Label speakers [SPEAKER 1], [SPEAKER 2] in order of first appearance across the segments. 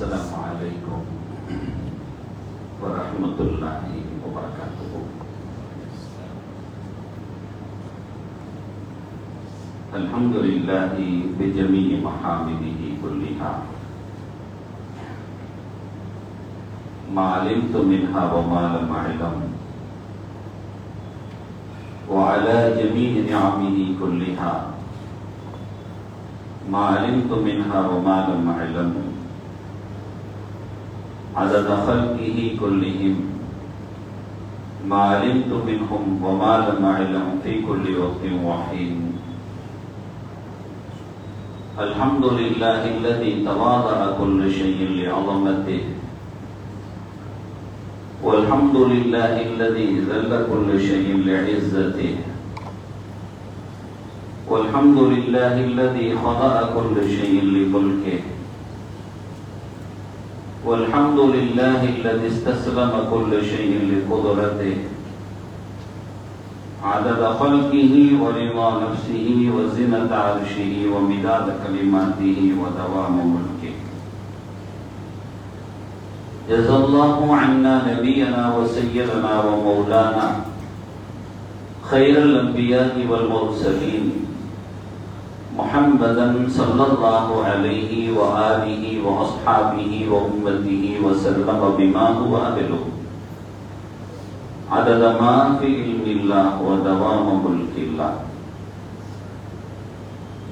[SPEAKER 1] السلام عليكم ورحمة الله وبركاته. الحمد لله بجميع محامده كلها ما علمت منها وما لم أعلم، وعلى جميع نعمه كلها ما علمت منها وما لم أعلم، عدد خلقه كلهم ما علمت منهم وما لم أعلم في كل وقت وحين. الحمد لله الذي تواضع كل شيء لعظمته، والحمد لله الذي ذل كل شيء لعزته، والحمد لله الذي خضع كل شيء لملكه، والحمد لله الذي استسلم كل شيء لقدرته، عدد خلقه ورضا نفسه وزنة عرشه ومداد كلماته ودوام ملكه. جزا الله عنا نبينا وسيدنا ومولانا خير الأنبياء والمرسلين محمدا صلى الله عليه وآله وأصحابه وأمته وسلم بما هو أهله، عدد ما في علم الله ودوام ملك الله.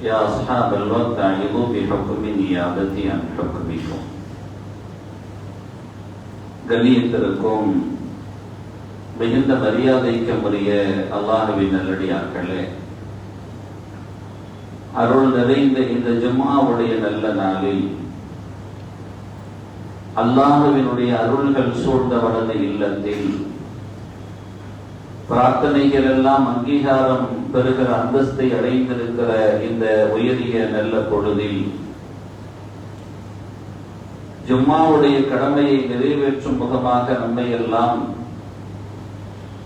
[SPEAKER 1] يا أصحاب الوقت أعظوا بحكم نيابتي عن حكمكم. கண்ணியத்திற்கும் மிகுந்த மரியாதைக்குரிய அல்லாஹ்வின் நல்லடியார்களே, அருள் நிறைந்த இந்த ஜும்ஆவுடைய நல்ல நாளில் அல்லாஹ்வினுடைய அருள்கள் சூழ்ந்த வளர்ந்த இல்லத்தில் பிரார்த்தனைகள் எல்லாம் அங்கீகாரம் பெறுகிற அந்தஸ்தை அடைந்திருக்கிற இந்த உயரிய நல்ல பொழுதில் ஜும்மாவுடைய கடமையை நிறைவேற்றும் முகமாக நம்மை எல்லாம்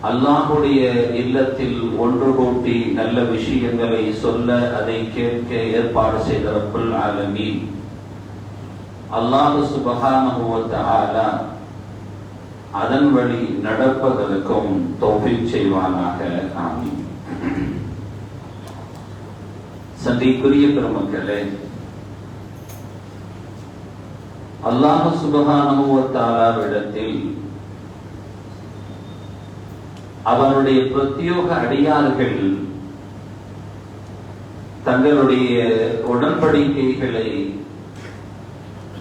[SPEAKER 1] அல்லாஹ்வுடைய இல்லத்தில் ஒன்று கூட்டி நல்ல விஷயங்களை சொல்ல அதை கேட்க ஏற்பாடு செய்த ரப்புல் ஆலமீன் அல்லாஹ் சுப்ஹானஹு வ தஆலா அதன் வழி நடப்பதற்கும் தௌஃபீக் செய்வானாக. ஆமீன். சங்கைக்குரிய பெருமக்களே, அல்லாஹ் சுப்ஹானஹு வ தஆலாவிடத்தில் அவனுடைய பிரத்யோக அடியார்கள் தங்களுடைய உடன்படிக்கைகளை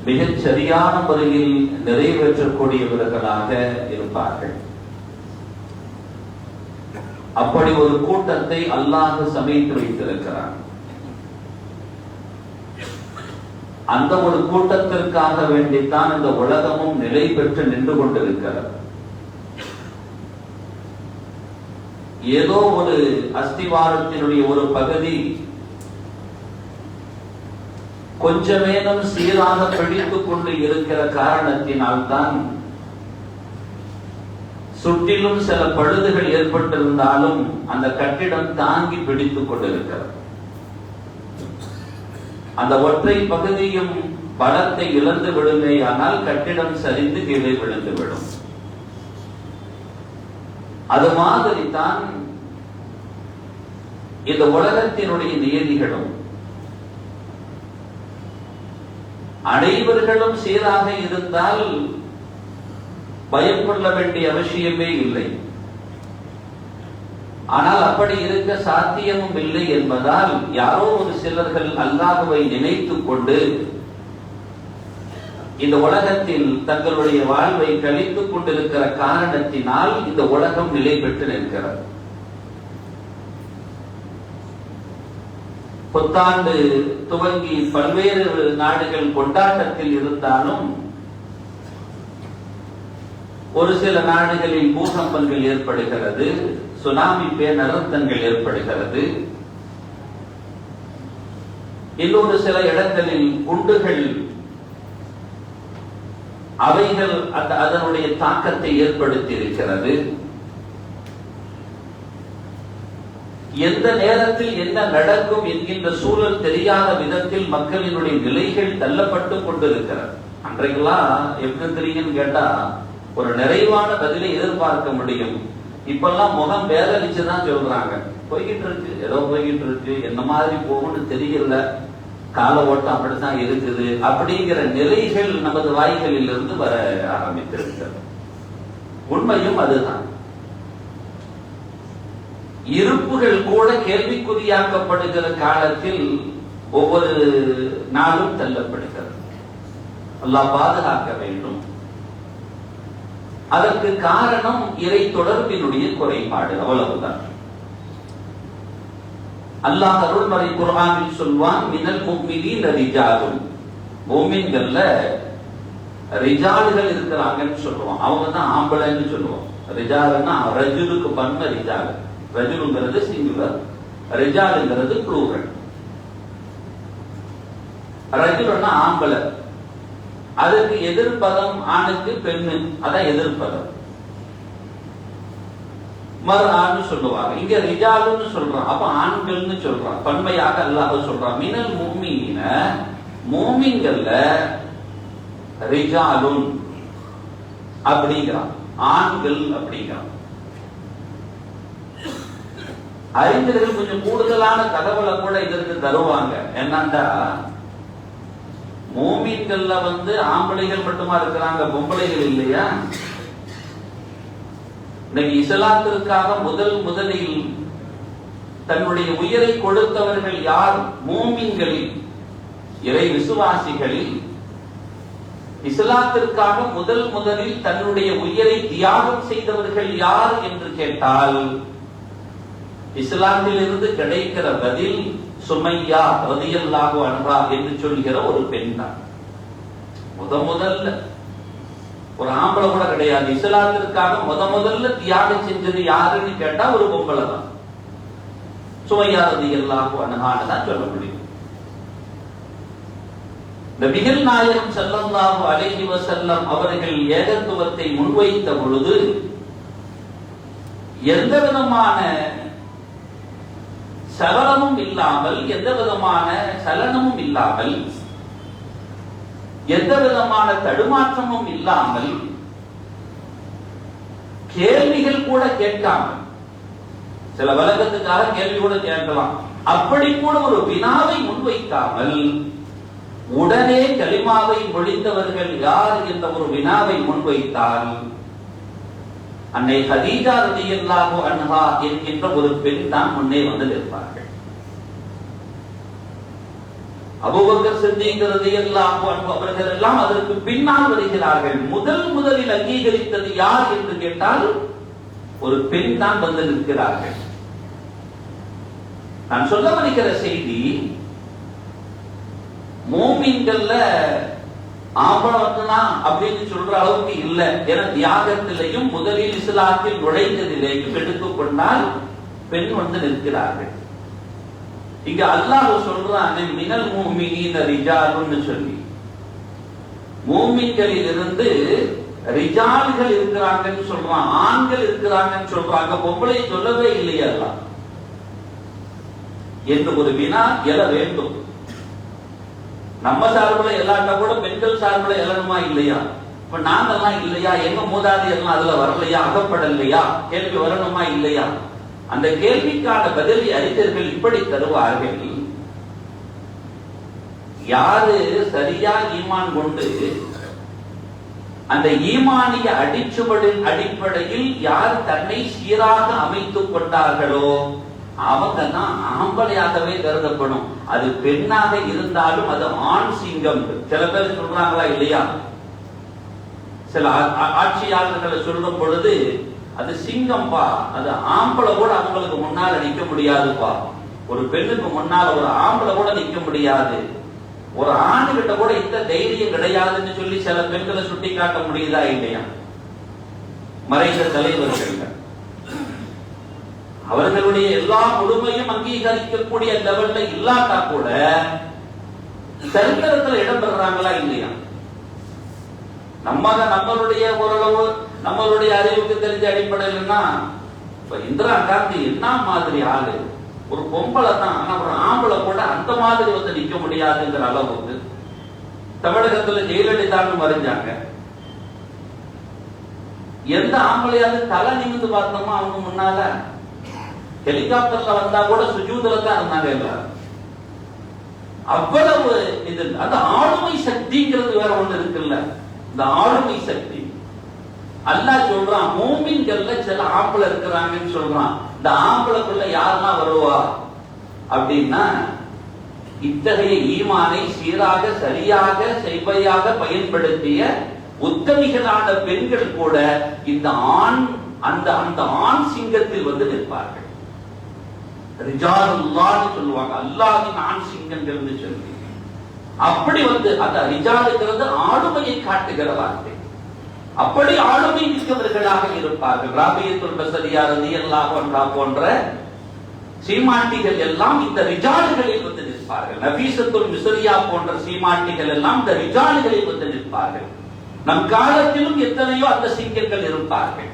[SPEAKER 1] மிகச் சரியான முறையில் நிறைவேற்றக்கூடியவர்களாக இருப்பார்கள். அப்படி ஒரு கூட்டத்தை அல்லாஹ் சமைத்து வைத்திருக்கிறான். அந்த ஒரு கூட்டத்திற்காக வேண்டித்தான் இந்த உலகமும் நிலை பெற்று நின்று கொண்டிருக்கிறது. ஏதோ ஒரு அஸ்திவாரத்தினுடைய ஒரு பகுதி கொஞ்சமேனும் சீராக பிடித்துக் கொண்டு இருக்கிற காரணத்தினால்தான் சுற்றிலும் சில பழுதுகள் ஏற்பட்டிருந்தாலும் அந்த கட்டிடம் தாங்கி பிடித்துக் கொண்டிருக்கிறது. அந்த ஒற்றை பகுதியும் பலத்தை இழந்து விடுமே, ஆனால் கட்டிடம் சரிந்து கீழே விழுந்து விடும். அது மாதிரி தான் இந்த உலகத்தினுடைய நியதிகளும். அனைவர்களும் சீராக இருந்தால் பயம் கொள்ள வேண்டிய அவசியமே இல்லை. ஆனால் அப்படி இருக்க சாத்தியமும் இல்லை என்பதால் யாரோ ஒரு சிலர்கள் அல்லாஹ்வை நினைத்துக் கொண்டு இந்த உலகத்தில் தங்களுடைய வாழ்வை கழித்துக் கொண்டிருக்கிற காரணத்தினால் இந்த உலகம் நிலை பெற்று நிற்கிறது. புத்தாண்டு துவங்கி பல்வேறு நாடுகள் கொண்டாட்டத்தில் இருந்தாலும் ஒரு சில நாடுகளில் பூகம்பங்கள் ஏற்படுகிறது, சுனாமி பேரனர்த்தங்கள் ஏற்படுகிறது. இன்னொரு சில இடங்களில் குண்டுகள் அவைகள் அதனுடைய தாக்கத்தை ஏற்படுத்தி இருக்கிறது. எந்த நேரத்தில் என்ன நடக்கும் என்கின்ற சூழல் தெரியாத விதத்தில் மக்களினுடைய நிலைகள் தள்ளப்பட்டு கொண்டிருக்கிறது. அன்றைக்கெல்லாம் எப்படி தெரியுங்கன்னு கேட்டா ஒரு நிறைவான பதிலை எதிர்பார்க்க முடியும். இப்பெல்லாம் முகம் பேரழிச்சுதான் சொல்றாங்க. போய்கிட்டு இருக்கு, ஏதோ போய்கிட்டு இருக்கு, என்ன மாதிரி போகும்னு தெரியல, கால ஓட்டம் அப்படித்தான் இருக்குது அப்படிங்கிற நிலைகள் நமது வாய்களில் இருந்து வர ஆரம்பித்திருக்கிறது. உண்மையும் அதுதான். இருப்புகள் கூட கேள்விக்குறியாக்கப்படுகிற காலத்தில் ஒவ்வொரு நாளும் தள்ளப்படுகிறது. அல்லாஹ் பாதுகாக்க வேண்டும். அதற்கு காரணம் இறை தொடர்பினுடைய குறைபாடு, அவ்வளவுதான். அல்லாஹ் அருள்மறை குர்ஆனில் சொல்வான், மினல் முஃமினீன ரிஜாலுன், முஃமின்கள்ல ரிஜால்கள் இருக்கிறாங்கன்னு சொல்லுவான். அவங்க தான் ஆம்பளைன்னு சொல்லுவோம். ரிஜால்னா ரஜுலுக்கு பன்மை ரிஜால். ரஜுலுங்கிறது சிங்குலர், ரிஜாலுங்கிறது ப்ளூரல். ரஜுலுன்னா ஆம்பளை, அதுக்கு எதிர்ப்பதம் ஆணுக்கு பெண்ணு, அதான் எதிர்ப்பதம். மறு ஆண் சொல்லுவாங்க. இங்க ரிஜாலுன்னு சொல்றான், அப்ப ஆண்கள்னு சொல்றான், பன்மையாக அல்லாஹ் சொல்றான். மினல் முஃமினீன, முஃமின்கள்ல ரிஜாலுன் அப்படிங்கிறான், ஆண்கள் அப்படிங்கிறான். அறிஞர்கள் கொஞ்சம் கூடுதலான தகவலை கூட இதற்கு தருவாங்க. என்னண்டா, மோமீன்கள்ல ஆம்பளைகள் மட்டுமா இருக்கிறாங்க, பொம்பளைகள் இல்லையா? இன்னைக்கு இஸ்லாத்திற்காக முதலில் தன்னுடைய உயிரை கொடுத்தவர்கள் யார்? மோமீன்களில், இறை விசுவாசிகளில். இஸ்லாத்திற்காக முதலில் தன்னுடைய உயிரை தியாகம் செய்தவர்கள் யார் என்று கேட்டால், இஸ்லாமில் இருந்து கிடைக்கிற பதில் சுமையா ரலியல்லாஹு அன்ஹா என்று சொல்கிற ஒரு பெண் தான். முதல்ல ஒரு ஆம்பளை கூட கிடையாது. இஸ்லாத்திற்காக முதல்ல தியாகம் செஞ்சது யாருன்னு கேட்டா ஒரு பொம்பளை தான். சுமையா ரலியல்லாஹு அன்ஹான்னு தான் சொல்ல முடியும். நபிகள் நாயகம் ஸல்லல்லாஹு அலைஹி வஸல்லம் அவர்கள் ஏகத்துவத்தை முன்வைத்த பொழுது எந்த விதமான சலனமும் இல்லாமல், எந்த விதமான சலனமும் இல்லாமல், எந்த விதமான தடுமாற்றமும் இல்லாமல், கேள்விகள் கூட கேட்காமல், சில வழக்கத்துக்காக கேள்வி கூட கேட்கலாம், அப்படி கூட ஒரு வினாவை முன்வைக்காமல் உடனே கலிமாவை மொழிந்தவர்கள் யார் என்ற ஒரு வினாவை முன்வைத்தால் அன்னை ஹதீஜா ரலியல்லாஹு அன்ஹா என்கின்ற ஒரு பெண் தான் முன்னே வந்து நிற்பார்கள். அபூபக்கர் சித்திக் ரலியல்லாஹு அன்ஹு அவர்கள் எல்லாம் அதற்கு பின்னால் வருகிறார்கள். முதலில் அங்கீகரித்தது யார் என்று கேட்டால் ஒரு பெண் தான் வந்து நிற்கிறார்கள். நான் சொல்ல வருகிற செய்தி, மோமீன்கள்ல ஆம்பளை அப்படின்னு சொல்ற அளவுக்கு இல்லை. என தியாகத்திலையும் முதலில் இஸ்லாத்தில் நுழைந்ததிலேயும் எடுத்துக்கொண்டால் பெண் வந்து நிற்கிறார்கள். இங்க அல்லாஹ் சொல்றான், மினல் முஃமினீன ரிஜாலுன்னு சொல்லி. மூமின்களில் இருந்து ரிஜால்கள் இருக்கிறாங்கன்னு சொல்றான், ஆண்கள் இருக்கிறாங்கன்னு சொல்றாங்க, பொம்பளை சொல்லவே இல்லையா என்று ஒரு வினா எழ வேண்டும். நம்ம சார்பில் எல்லாட்டா கூட பெண்கள் சார்பில் எழணுமா இல்லையா? இப்ப நாங்கெல்லாம் இல்லையா, எங்க மூதாதையெல்லாம் அதுல வரலையா, அகப்படலையா, கேள்வி வரணுமா இல்லையா? அந்த கேள்விக்கான பதிலை அறிஞர்கள் இப்படி தருவார்கள். யாரு சரியா ஈமான் கொண்டு அந்த ஈமானிய அடிச்சுவடின் அடிப்படையில் யார் தன்னை சீராக அமைத்துக் கொண்டார்களோ அவங்க தான் ஆம்பளையாகவே கருதப்படும். அது பெண்ணாக இருந்தாலும் அது ஆண் சிங்கம். சில பேர் சொல்றாங்களா இல்லையா, சில ஆட்சியாளர்களை சொல்லும் பொழுது அது சிங்கம்பா, அது ஆம்பளை கூட அவங்களுக்கு முன்னால் நிற்க முடியாதுப்பா. ஒரு பெண்ணுக்கு முன்னால ஒரு ஆம்பளை கூட நிற்க முடியாது, ஒரு ஆணுகிட்ட கூட இந்த தைரியம் கிடையாதுன்னு சொல்லி சில பெண்களை சுட்டி காட்ட முடியுதா இல்லையா? மறைந்த தலைவர்கள் அவர்களுடைய எல்லா முழுமையும் அங்கீகரிக்கக்கூடிய லெவல்ல இல்லாட்டா கூட சரித்திரத்தில் இடம்பெறாங்களா இல்லையா? நம்மளுடைய ஓரளவு நம்மளுடைய அறிவுக்கு தெரிஞ்ச அடிப்படையில்னா, இப்ப இந்திரா காந்தி என்ன மாதிரி ஆளு, ஒரு பொம்பளை தான், ஆனா ஒரு ஆம்பளை கூட அந்த மாதிரி வந்து நிக்க முடியாதுங்கிற அளவுக்கு தமிழகத்துல ஜெயலலிதான்னு மறைஞ்சாங்க. எந்த ஆம்பளையாவது தலை நிமிந்து பார்த்தோமா அவங்க முன்னால? ஹெலிகாப்டர்ல வந்தா கூட சுஜூதுல தான் இருந்தாங்க எல்லாரும். அவ்வளவு இது. அந்த ஆளுமை சக்திங்கிறது வேற ஒண்ணு இருக்குல்ல, இந்த ஆளுமை சக்தி. அல்லாஹ் சொல்றான், மூமின்கள்ல சில ஆம்பளை இருக்கிறாங்கன்னு சொல்றான். இந்த ஆம்பளைக்குள்ள யாரெல்லாம் வருவா அப்படின்னா, இத்தகைய ஈமானை சீராக சரியாக செவ்வையாக பயன்படுத்திய உத்தமிகளான பெண்கள் கூட இந்த ஆண் அந்த ஆண் சிங்கத்தில் வந்து நிற்பார்கள். ரிஜாலுல்லாஹ் சொல்லுவாங்க, அல்லாஹ்வின் ஆண் சிங்கங்கள் என்று சொல்லி. அப்படி வந்து அந்த ரிஜாலுங்கிறது ஆளுமையை காட்டுகிற வார்த்தை. அப்படி ஆளுமை மிக்கவர்களாக இருப்பார்கள். ராபியத்துல் பஸரியா ரலியல்லாஹு அன்ஹா போன்ற சீமாட்டிகள் எல்லாம் இந்த ரிஜால்களில் வந்து நிற்பார்கள். நபீசத்துல் மிஸ்ரியா போன்ற சீமாட்டிகள் எல்லாம் இந்த ரிஜால்களில் வந்து நிற்பார்கள். நம் காலத்திலும் எத்தனையோ அந்த சிங்கங்கள் இருப்பார்கள்.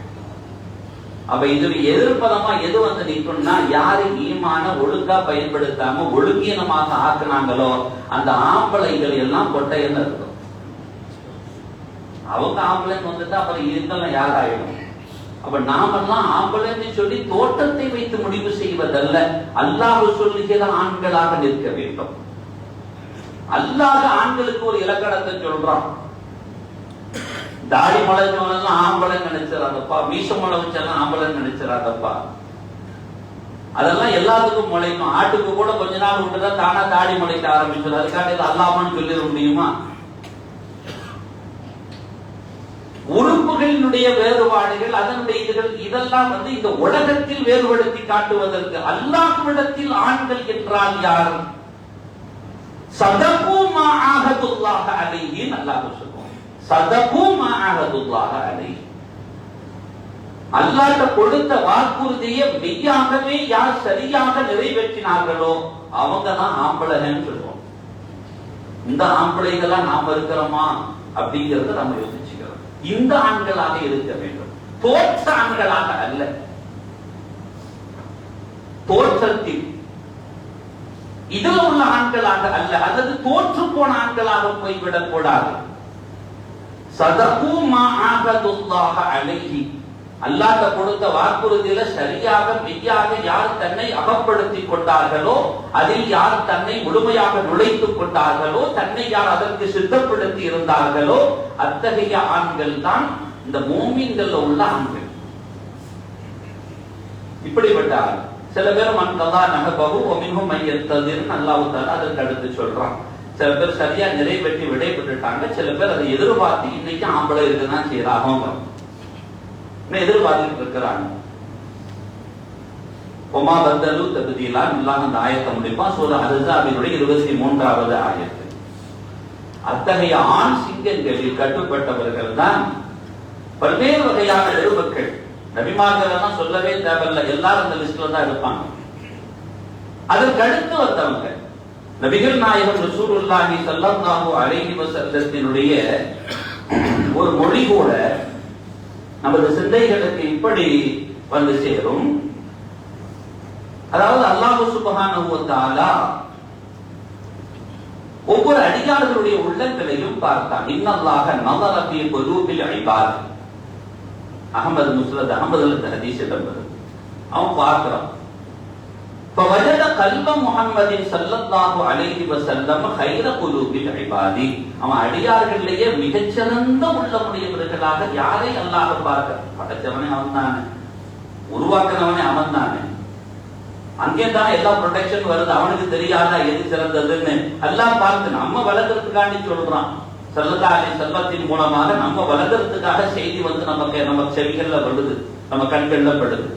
[SPEAKER 1] அப்ப இது எதிர்ப்பதமா எது வந்து நிற்கும்னா, யாரு ஈமான ஒழுங்கா பயன்படுத்தாம ஒழுங்கீனமாக ஆக்குனாங்களோ அந்த ஆம்பளைகள் எல்லாம் கொட்டையன்னு இருக்கும். அவங்க ஆம்பளைன்னு வந்துட்டா அப்புறம் இதெல்லாம் யாராயிடும்? அப்ப நாமெல்லாம் ஆம்பளைன்னு சொல்லி தோட்டத்தை வைத்து முடிவு செய்வதல்ல, அல்லாஹ் சொல்லுகிற ஆண்களாக நிற்க வேண்டும். அல்லாஹ் ஆண்களுக்கு ஒரு இலக்கணத்தை சொல்றான். தாடி முளைச்சவனெல்லாம் ஆம்பளை நினைச்சிடாதப்பா, மீச முளை வச்செல்லாம் ஆம்பளை நினைச்சிடாதப்பா. அதெல்லாம் எல்லாத்துக்கும் முளைக்கும். ஆட்டுக்கு கூட கொஞ்ச நாள் விட்டுதான் தானா தாடி முளைக்க ஆரம்பிச்சிடும். அதுக்காக இது அல்லாமான்னு சொல்லிட முடியுமா? உறுப்புகளினுடைய வேறுபாடுகள், அதனுடைய இதுகள் இதெல்லாம் வந்து இந்த உலகத்தில் வேறுபடுத்தி காட்டுவதற்கு. அல்லாஹ்விடத்தில் ஆண்கள் என்றால் யார்? சதகு மா ஆஹதுல்லாஹ அலைஹி, அல்லாஹ் சொல்லுவான். சதகு மா ஆஹதுல்லாஹ அலைஹி, அல்லாஹ் கொடுத்த வாக்குறுதியை மெய்யாகவே யார் சரியாக நிறைவேற்றினார்களோ அவங்க தான் ஆம்பளைன்னு சொல்லுவோம். இந்த ஆம்பளைகளா நாம இருக்கிறோமா அப்படிங்கறத நம்ம யோசிச்சுக்கிறோம். இந்த ஆண்களாக இருக்க வேண்டும், தோற்ற ஆண்களாக அல்ல. தோற்றத்தில் இதில் உள்ள ஆண்களாக அல்ல, அல்லது தோற்று போன ஆண்களாக போய்விடக் கூடாது. சதகு மா ஆஹதுல்லாஹ அலைஹி, அல்லாஹ் கொடுத்த வாக்குறுதியில சரியாக மெய்யாக யார் தன்னை அகப்படுத்திக் கொண்டார்களோ, அதில் யார் தன்னை முழுமையாக நுழைத்துக் கொண்டார்களோ, தன்னை யார் அதற்கு சித்தப்படுத்தி இருந்தார்களோ அத்தகைய ஆண்கள் தான் இந்த மூமின்கள் உள்ள ஆண்கள். இப்படிப்பட்ட ஆள். சில பேர் மன்கதா நஹபஹு வ மின்ஹும் மன் யத்ததிர், அல்லாஹ் தஆலா அதற்கு அடுத்து சொல்றான். சில பேர் சரியா நிறைவேற்றி விடைபெற்றுட்டாங்க. சில பேர் அதை எதிர்பார்த்து இன்னைக்கு ஆம்பளை இருக்குதான் செய்யறாங்க, எதிர்பார்த்துட்டு இருக்கிறாங்க. ஒமா பத்தலு தப்தீலா, அல்லாஹ் அந்த ஆயத்தை முடிப்பான். சூரா அஹ்ஸாபினுடைய 23வது ஆயத்து. அத்தகைய ஆண் சிங்கங்களில் கட்டுப்பட்டவர்கள் தான் பல்வேறு வகையான பெருமக்கள். நபிமார்கள் எல்லாம் சொல்லவே தேவையில்லை, எல்லாரும் அந்த லிஸ்ட்ல தான் இருப்பாங்க. அதற்கு அடுத்து வந்தவங்க நபிகள் நாயகம் ரசூலுல்லாஹி ஸல்லல்லாஹு அலைஹி வஸல்லத்தினுடைய ஒரு மொழி கூட நமது சிந்தைகளுக்கு இப்படி வந்து சேரும். அதாவது அல்லாஹ் சுப்ஹானஹு வ தஆலா ஒவ்வொரு அடியார்களுடைய உள்ளங்களையும் பார்த்தான். இன்னல்லாஹ நஸர ஃபீ குலூபில் இபாத். அஹ்மத் முஸ்னத் அஹ்மதுல் ஹதீஸ் என்பது அவன் பார்க்கிறான். فوجد قلب محمد صلى الله عليه وسلم خير قلوب العباد. அவன் அடியார்களிலேயே மிகச்சிறந்த உள்ளமுடையவர்களாக யாரை அல்லாஹ் பார்க்க? படைச்சவனே அவன் தானே, உருவாக்குனவனே அவன் தானே. அங்கே தான் எல்லா ப்ரொடெக்ஷன் வருது. அவனுக்கு தெரியாதா எது சிறந்ததுன்னு? அல்லாஹ் பார்த்து நம்ம வளர்க்கறதுக்காண்டி சொல்றான். ஸல்லல்லாஹு அலைஹி வஸல்லத்தின் மூலமாக நம்ம வளர்க்கறதுக்காக செய்தி வந்து நம்ம செவிகள்ல படுது, நம்ம கண்கள்ல படுது.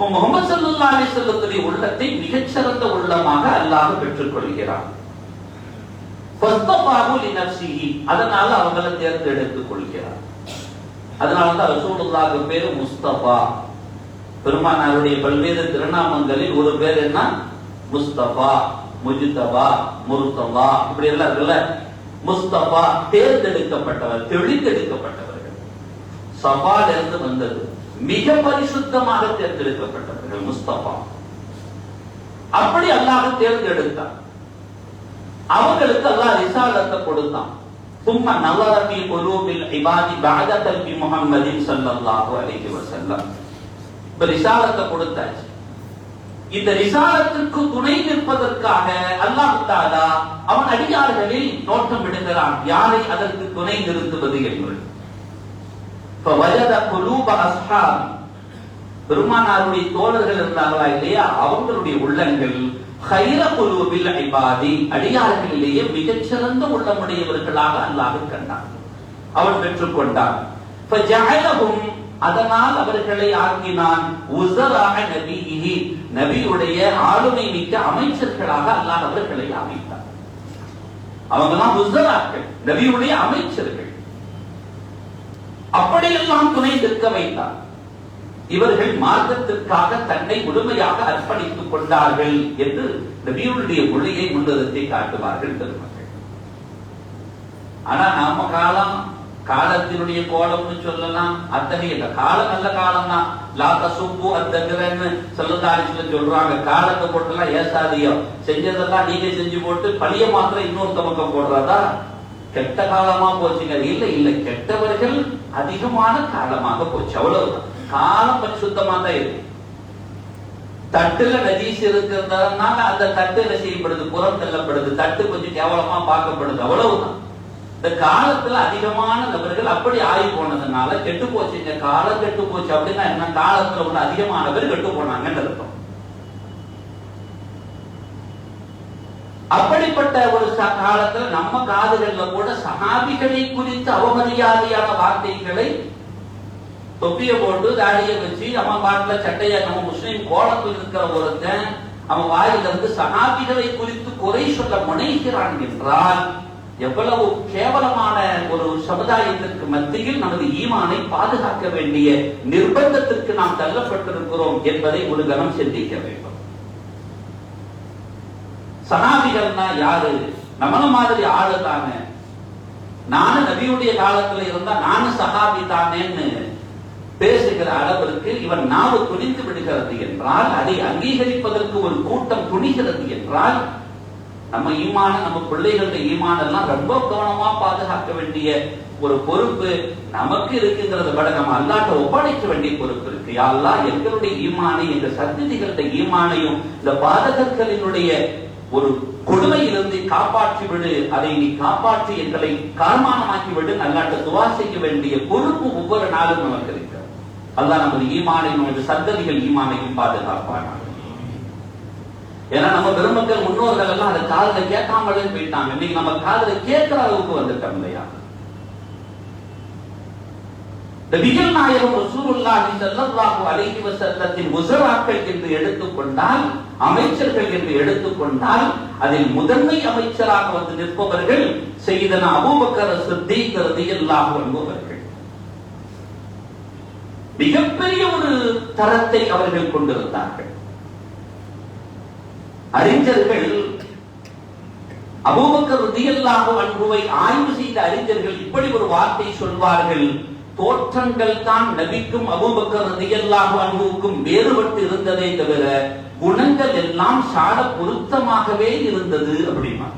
[SPEAKER 1] முஹம்மது ஸல்லல்லாஹு அலைஹி வஸல்லத்துடைய உள்ளத்தை மிகச்சிறந்த உள்ளமாக அல்லாஹ் பெற்றுக் கொள்கிறான். ஃபஸ்தஃபாஹு லினஃப்ஸிஹி, அதனால அவங்களை தேர்ந்தெடுத்துக் கொள்கிறார். அதனால தான் ரசூலுல்லாஹ்க்கு பேரு முஸ்தபா. பெருமானாருடைய பல்வேறு திருநாமங்களில் ஒரு பேர் என்ன? முஸ்தபா, முஜ்தபா, முர்தபா, இப்படி எல்லாம் இருக்குல்ல. முஸ்தபா தேர்ந்தெடுக்கப்பட்டவர், தெளிந்தெடுக்கப்பட்டவர்கள். சபால இருந்து வந்தது, மிக பரிசுத்தமாக தேர்ந்தெடுக்கப்பட்டவர்கள் முஸ்தபா. அப்படி அல்லாஹ் தேர்ந்தெடுத்தார். அவங்களுக்கு அல்லாஹ் ரிசாலத்தை கொடுத்தான். சும்மா நவர ஃபீ குலூபில் இபாதி பஅத கல்பி முஹம்மதின் ஸல்லல்லாஹு அலைஹி வஸல்லம். ரிசாலத்தை கொடுத்தாச்சு. இந்த ரிசாலத்திற்கு துணை நிற்பதற்காக அல்லாஹ் தஆலா அவன் அடியார்களில் நோட்டம் விடுகிறான், யாரை அதற்கு துணை நிறுத்துவது என்று. ஃபவஜத குலூப அஸ்ஹாப், பெருமானாருடைய தோழர்கள் இருந்தார்களா இல்லையா, அவங்களுடைய உள்ளங்கள் கைர குலூபில் இபாதி, அடியார்களிலேயே மிகச்சிறந்த உள்ளமுடையவர்களாக அல்லாஹ் கண்டான், அவன் பெற்றுக்கொண்டான். ஃபஜஅலஹும், அதனால் அவர்களை ஆக்கினான் உஸராஅ நபியிஹி, நபியுடைய ஆளுமை மிக்க அமைச்சர்களாக அல்லாஹ் அவர்களை அமைத்தான். அவங்கெல்லாம் உஸராக்கள், நபியுடைய அமைச்சர்கள். அப்படியெல்லாம் துணை நிற்க வைத்தார். இவர்கள் மார்க்கத்திற்காக தன்னை முழுமையாக அர்ப்பணித்துக் கொண்டார்கள் என்று நபியுடைய மொழியை முன்னிறுத்தி காட்டுவார்கள் பெருமக்கள். ஆனா நாம காலத்தினுடைய கோலம்னு சொல்லலாம். அத்தகைய காலம் நல்ல காலம் தான். லா தசுப்பு அத்தகிறன்னு சொல்லதாரிசுல சொல்றாங்க. காலத்தை போட்டுலாம் ஏசாதியோ, செஞ்சதெல்லாம் நீங்க செஞ்சு போட்டு பழிய மாத்திரம் இன்னொருத்த பக்கம் போடுறதா கெட்ட காலமா போச்சுங்க. இல்ல இல்ல, கெட்டவர்கள் அதிகமான காலமாக போச்சு, அவ்வளவுதான். காலம் பரிசுத்தமா தான் இருக்கு. தட்டுல நஜீஸ் இருக்கிறதுனால அந்த தட்டு என்ன செய்யப்படுது, புறம் தள்ளப்படுது, தட்டு கொஞ்சம் கேவலமா பார்க்கப்படுது, அவ்வளவுதான். இந்த காலத்துல அதிகமான நபர்கள் அப்படி ஆகி போனதுனால கெட்டு போச்சுங்க. காலம் கெட்டு போச்சு அப்படின்னா என்ன, காலத்துல உள்ள அதிகமானவர் கெட்டு போனாங்கன்னு அர்த்தம். அப்படிப்பட்ட ஒரு காலத்துல நம்ம காதுகள்ல கூட சஹாபிகளை குறித்து அவமரியாதையான வார்த்தைகளை தொப்பிய போட்டு தாடிய வச்சு அவன் பாட்டுல சட்டைய நம்ம முஸ்லிம் கோலத்தில் இருக்கிற ஒருத்தன் அவன் வாயிலிருந்து சஹாபிகளை குறித்து குறை சொல்ல முனைகிறான் என்றால் எவ்வளவு கேவலமான ஒரு சமுதாயத்திற்கு மத்தியில் நமது ஈமானை பாதுகாக்க வேண்டிய நிர்பந்தத்திற்கு நாம் தள்ளப்பட்டிருக்கிறோம் என்பதை ஒரு கணம் சிந்திக்க வேண்டும். சஹாபிகள்னா யாரு? நம்மள மாதிரி ஆளு தானே. நானும் நபியுடைய காலத்துல இருந்தா நானும் சஹாபி தானேன்னு பேசுகிற அளவிற்கு இவன் நாவு துணிந்து விடுகிறது என்றால், அதை அங்கீகரிப்பதற்கு ஒரு கூட்டம் துணிகிறது என்றால், நம்ம ஈமான, நம்ம பிள்ளைகளுடைய ஈமான் எல்லாம் ரொம்ப கவனமா பாதுகாக்க வேண்டிய ஒரு பொறுப்பு நமக்கு இருக்குங்கிறத விட நம்ம அல்லாஹ்ட்ட ஒப்படைக்க வேண்டிய பொறுப்பு இருக்கு. யா அல்லாஹ், எங்களுடைய ஈமானை, எங்க சந்ததிகளுடைய ஈமானையும் இந்த பாதகர்களினுடைய ஒரு கொடுமையிலிருந்து காப்பாற்றி விடு, அதை நீ காப்பாற்றி எங்களை காரணமாக்கி விடு, அல்லாஹ்ட்ட துஆ செய்ய வேண்டிய பொறுப்பு ஒவ்வொரு நாளும் நமக்கு இருக்கு. அல்லாஹ் நமது ஈமானையும் நமது சந்ததிகள் ஈமானையும் பாதுகாப்பானாங்க. ஏன்னா நம்ம பெருமக்கள் முன்னோர்கள் எல்லாம் அதை காதுல கேட்காமலே போயிட்டாங்க. இன்னைக்கு நம்ம காதுல கேட்கிற அளவுக்கு வந்துட்டோம் இல்லையா? நபிகள் நாயகம் ரசூலுல்லாஹி ஸல்லல்லாஹு அலைஹி வஸல்லத்தின் உஸராக்கள் என்று எடுத்துக்கொண்டால், அமைச்சர்கள் என்று எடுத்துக்கொண்டால், அதில் முதன்மை அமைச்சராக வந்து நிற்பவர்கள் சையதுனா அபூபக்கர் ஸித்தீக் ரலியல்லாஹு அன்ஹு அவர்கள். மிகப்பெரிய ஒரு தரத்தை அவர்கள் கொண்டிருந்தார்கள். அறிஞர்கள் அபூபக்கர் ரலியல்லாஹு அன்ஹுவை ஆய்வு செய்த அறிஞர்கள் இப்படி ஒரு வார்த்தை சொல்வார்கள்: தோற்றங்கள் தான் நபிக்கும் அபூபக்கர் ரலியல்லாஹு அன்ஹுவுக்கும் வேறுபட்டு இருந்ததே தவிர குணங்கள் எல்லாம் சாட பொருத்தமாகவே இருந்தது அப்படிமா.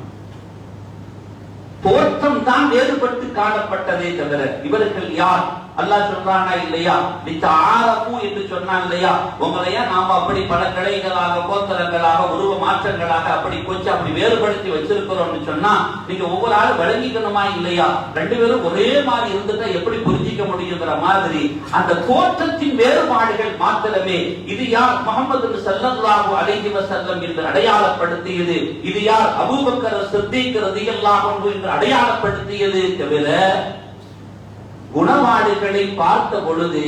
[SPEAKER 1] தோற்றம் தான் வேறுபட்டு காணப்பட்டதே தவிர இவர்கள் யார்? அல்லாஹ் சொல்றானா இல்லையா? லிதஆரஃபு என்று சொன்னான் இல்லையா? உங்களையா நாம அப்படி பல கிளைகளாக, கோத்தரங்களாக, உருவ மாற்றங்களாக அப்படி கொஞ்சம் அப்படி வேறுபடுத்தி வச்சிருக்கிறோம்னு சொன்னா நீங்க ஒவ்வொரு ஆளும் விளங்கிக்கணுமா இல்லையா? ரெண்டு பேரும் ஒரே மாதிரி இருந்துட்டா எப்படி புரிஞ்சிக்க முடியுங்கிற மாதிரி அந்த தோற்றத்தின் வேறுபாடுகள் மாத்திரமே. இது யார்? முஹம்மது ஸல்லல்லாஹு அலைஹி வஸல்லம் என்று அடையாளப்படுத்தியது. இது யார்? அபூபக்கர் ஸித்தீக் ரலியல்லாஹு அன்ஹு என்று அடையாளப்படுத்தியது தவிர குணவாடுகளை பார்த்த பொழுது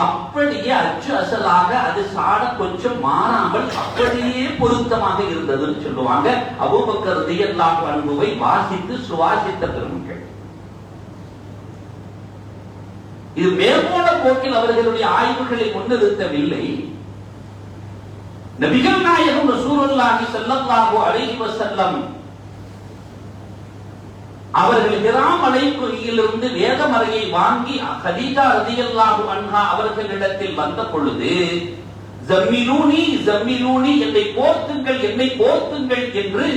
[SPEAKER 1] அப்படியே அச்சு அசலாக அது சாட கொஞ்சம் மாறாமல் அப்படியே பொருத்தமாக இருந்ததுன்னு சொல்லுவாங்க. அபூபக்கர் ரலியல்லாஹு அன்ஹுவை வாசித்து சுவாசித்த பெருமக்கள். இது மேற்கோள போக்கில் அவர்களுடைய ஆய்வுகளை முன்னிறுத்தவில்லை. நபிகள் நாயகம் ரசூலுல்லாஹி ஸல்லல்லாஹு அலைஹி வஸல்லம் அவர்கள் ஹிரா மலைக்குகையிலிருந்து வேதமறையை வாங்கி கதீஜா ரலியல்லாஹு அன்ஹா அவர்களிடத்தில் வந்த பொழுது ஜம்மிலூனி ஜம்மிலூனி, என்னை போர்த்துங்கள் என்னை போர்த்துங்கள் என்று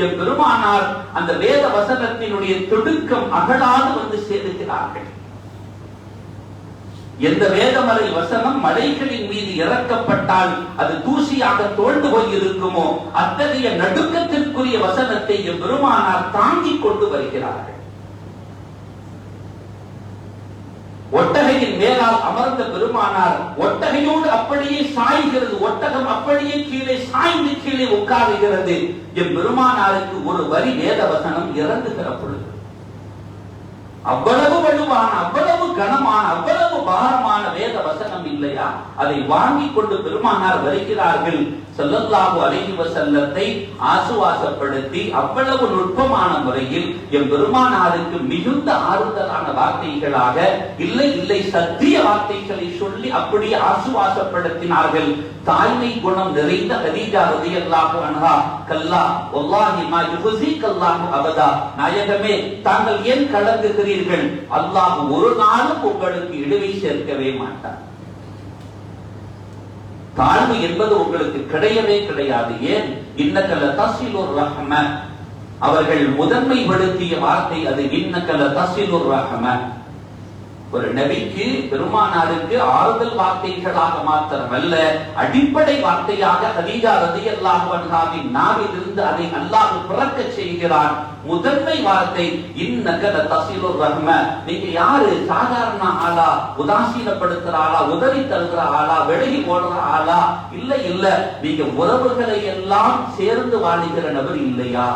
[SPEAKER 1] என் பெருமானார் அந்த வேத வசனத்தினுடைய திடுக்கம் அகலாது வந்து சேருகிறார்கள். எந்த வேதமலை வசனம் மலைகளின் மீது இறக்கப்பட்டால் அது தூசியாக தோண்டு போய் இருக்குமோ அத்தகைய நடுக்கத்திற்குரிய வசனத்தை என் பெருமானார் தாங்கிக் கொண்டு வருகிறார்கள். ஒட்டகையின் மேலால் அமர்ந்த பெருமானார் ஒட்டகையோடு அப்படியே சாய்கிறது, ஒட்டகம் அப்படியே கீழே சாய்ந்து கீழே உட்காருகிறது. என் பெருமானாருக்கு ஒரு வரி வேத வசனம் இறங்குகிற பொழுது அவ்வளவு வலுவான, அவ்வளவு கனமான, அவ்வளவு பாரமான வேத வசனம் இல்லையா, அதை வாங்கி கொண்டு பெருமானார் வருகிறார்கள். ஸல்லல்லாஹு அலைஹி வஸல்லத்தை ஆசுவாசப்படுத்தி அவ்வளவு நுட்பமான முறையில் என் பெருமானாருக்கு மிகுந்த ஆறுதலான வார்த்தைகளாக, இல்லை இல்லை சத்திய வார்த்தைகளை சொல்லி அப்படியே ஆசுவாசப்படுத்தினார்கள். தாய்மை குணம் நிறைந்த கதீஜா ரலியல்லாஹு அன்ஹா, கல்லா வல்லாஹி மா யுஹ்ஸிகல்லாஹு அபதா, நாயகமே தாங்கள் ஏன் கலங்குகிறீர்கள், அல்லாஹ் ஒரு நாளும் உங்களுக்கு இழுவை சேர்க்கவே மாட்டார். தாழ்வு என்பது உங்களுக்கு கிடையவே கிடையாது. ஏன்? இன்னக லதஸிலுர் ரஹ்ம, அவர்கள் முதன்மைப்படுத்திய வார்த்தை அது. இன்னக லதஸிலுர் ரஹ்ம, ஒரு நபிக்கு பெருமானாருக்கு ஆறுதல் வார்த்தைகளாக மாத்திரமல்ல, அடிப்படை வார்த்தையாக கதீஜா ரலியல்லாஹு அன்ஹாவின் நாவிலிருந்து அதை அல்லாஹ் பிறக்க செய்கிறான். முதன்மை வார்த்தை இன்னக லதஸிலுர் ரஹ்ம. நீங்க யாரு? சாதாரண ஆளா? உதாசீனப்படுத்துற ஆளா? உதறி தருகிற ஆளா? விலகி ஓடுற ஆளா? இல்ல இல்ல, நீங்க உறவுகளை எல்லாம் சேர்ந்து வாழுகிற நபர் இல்லையா?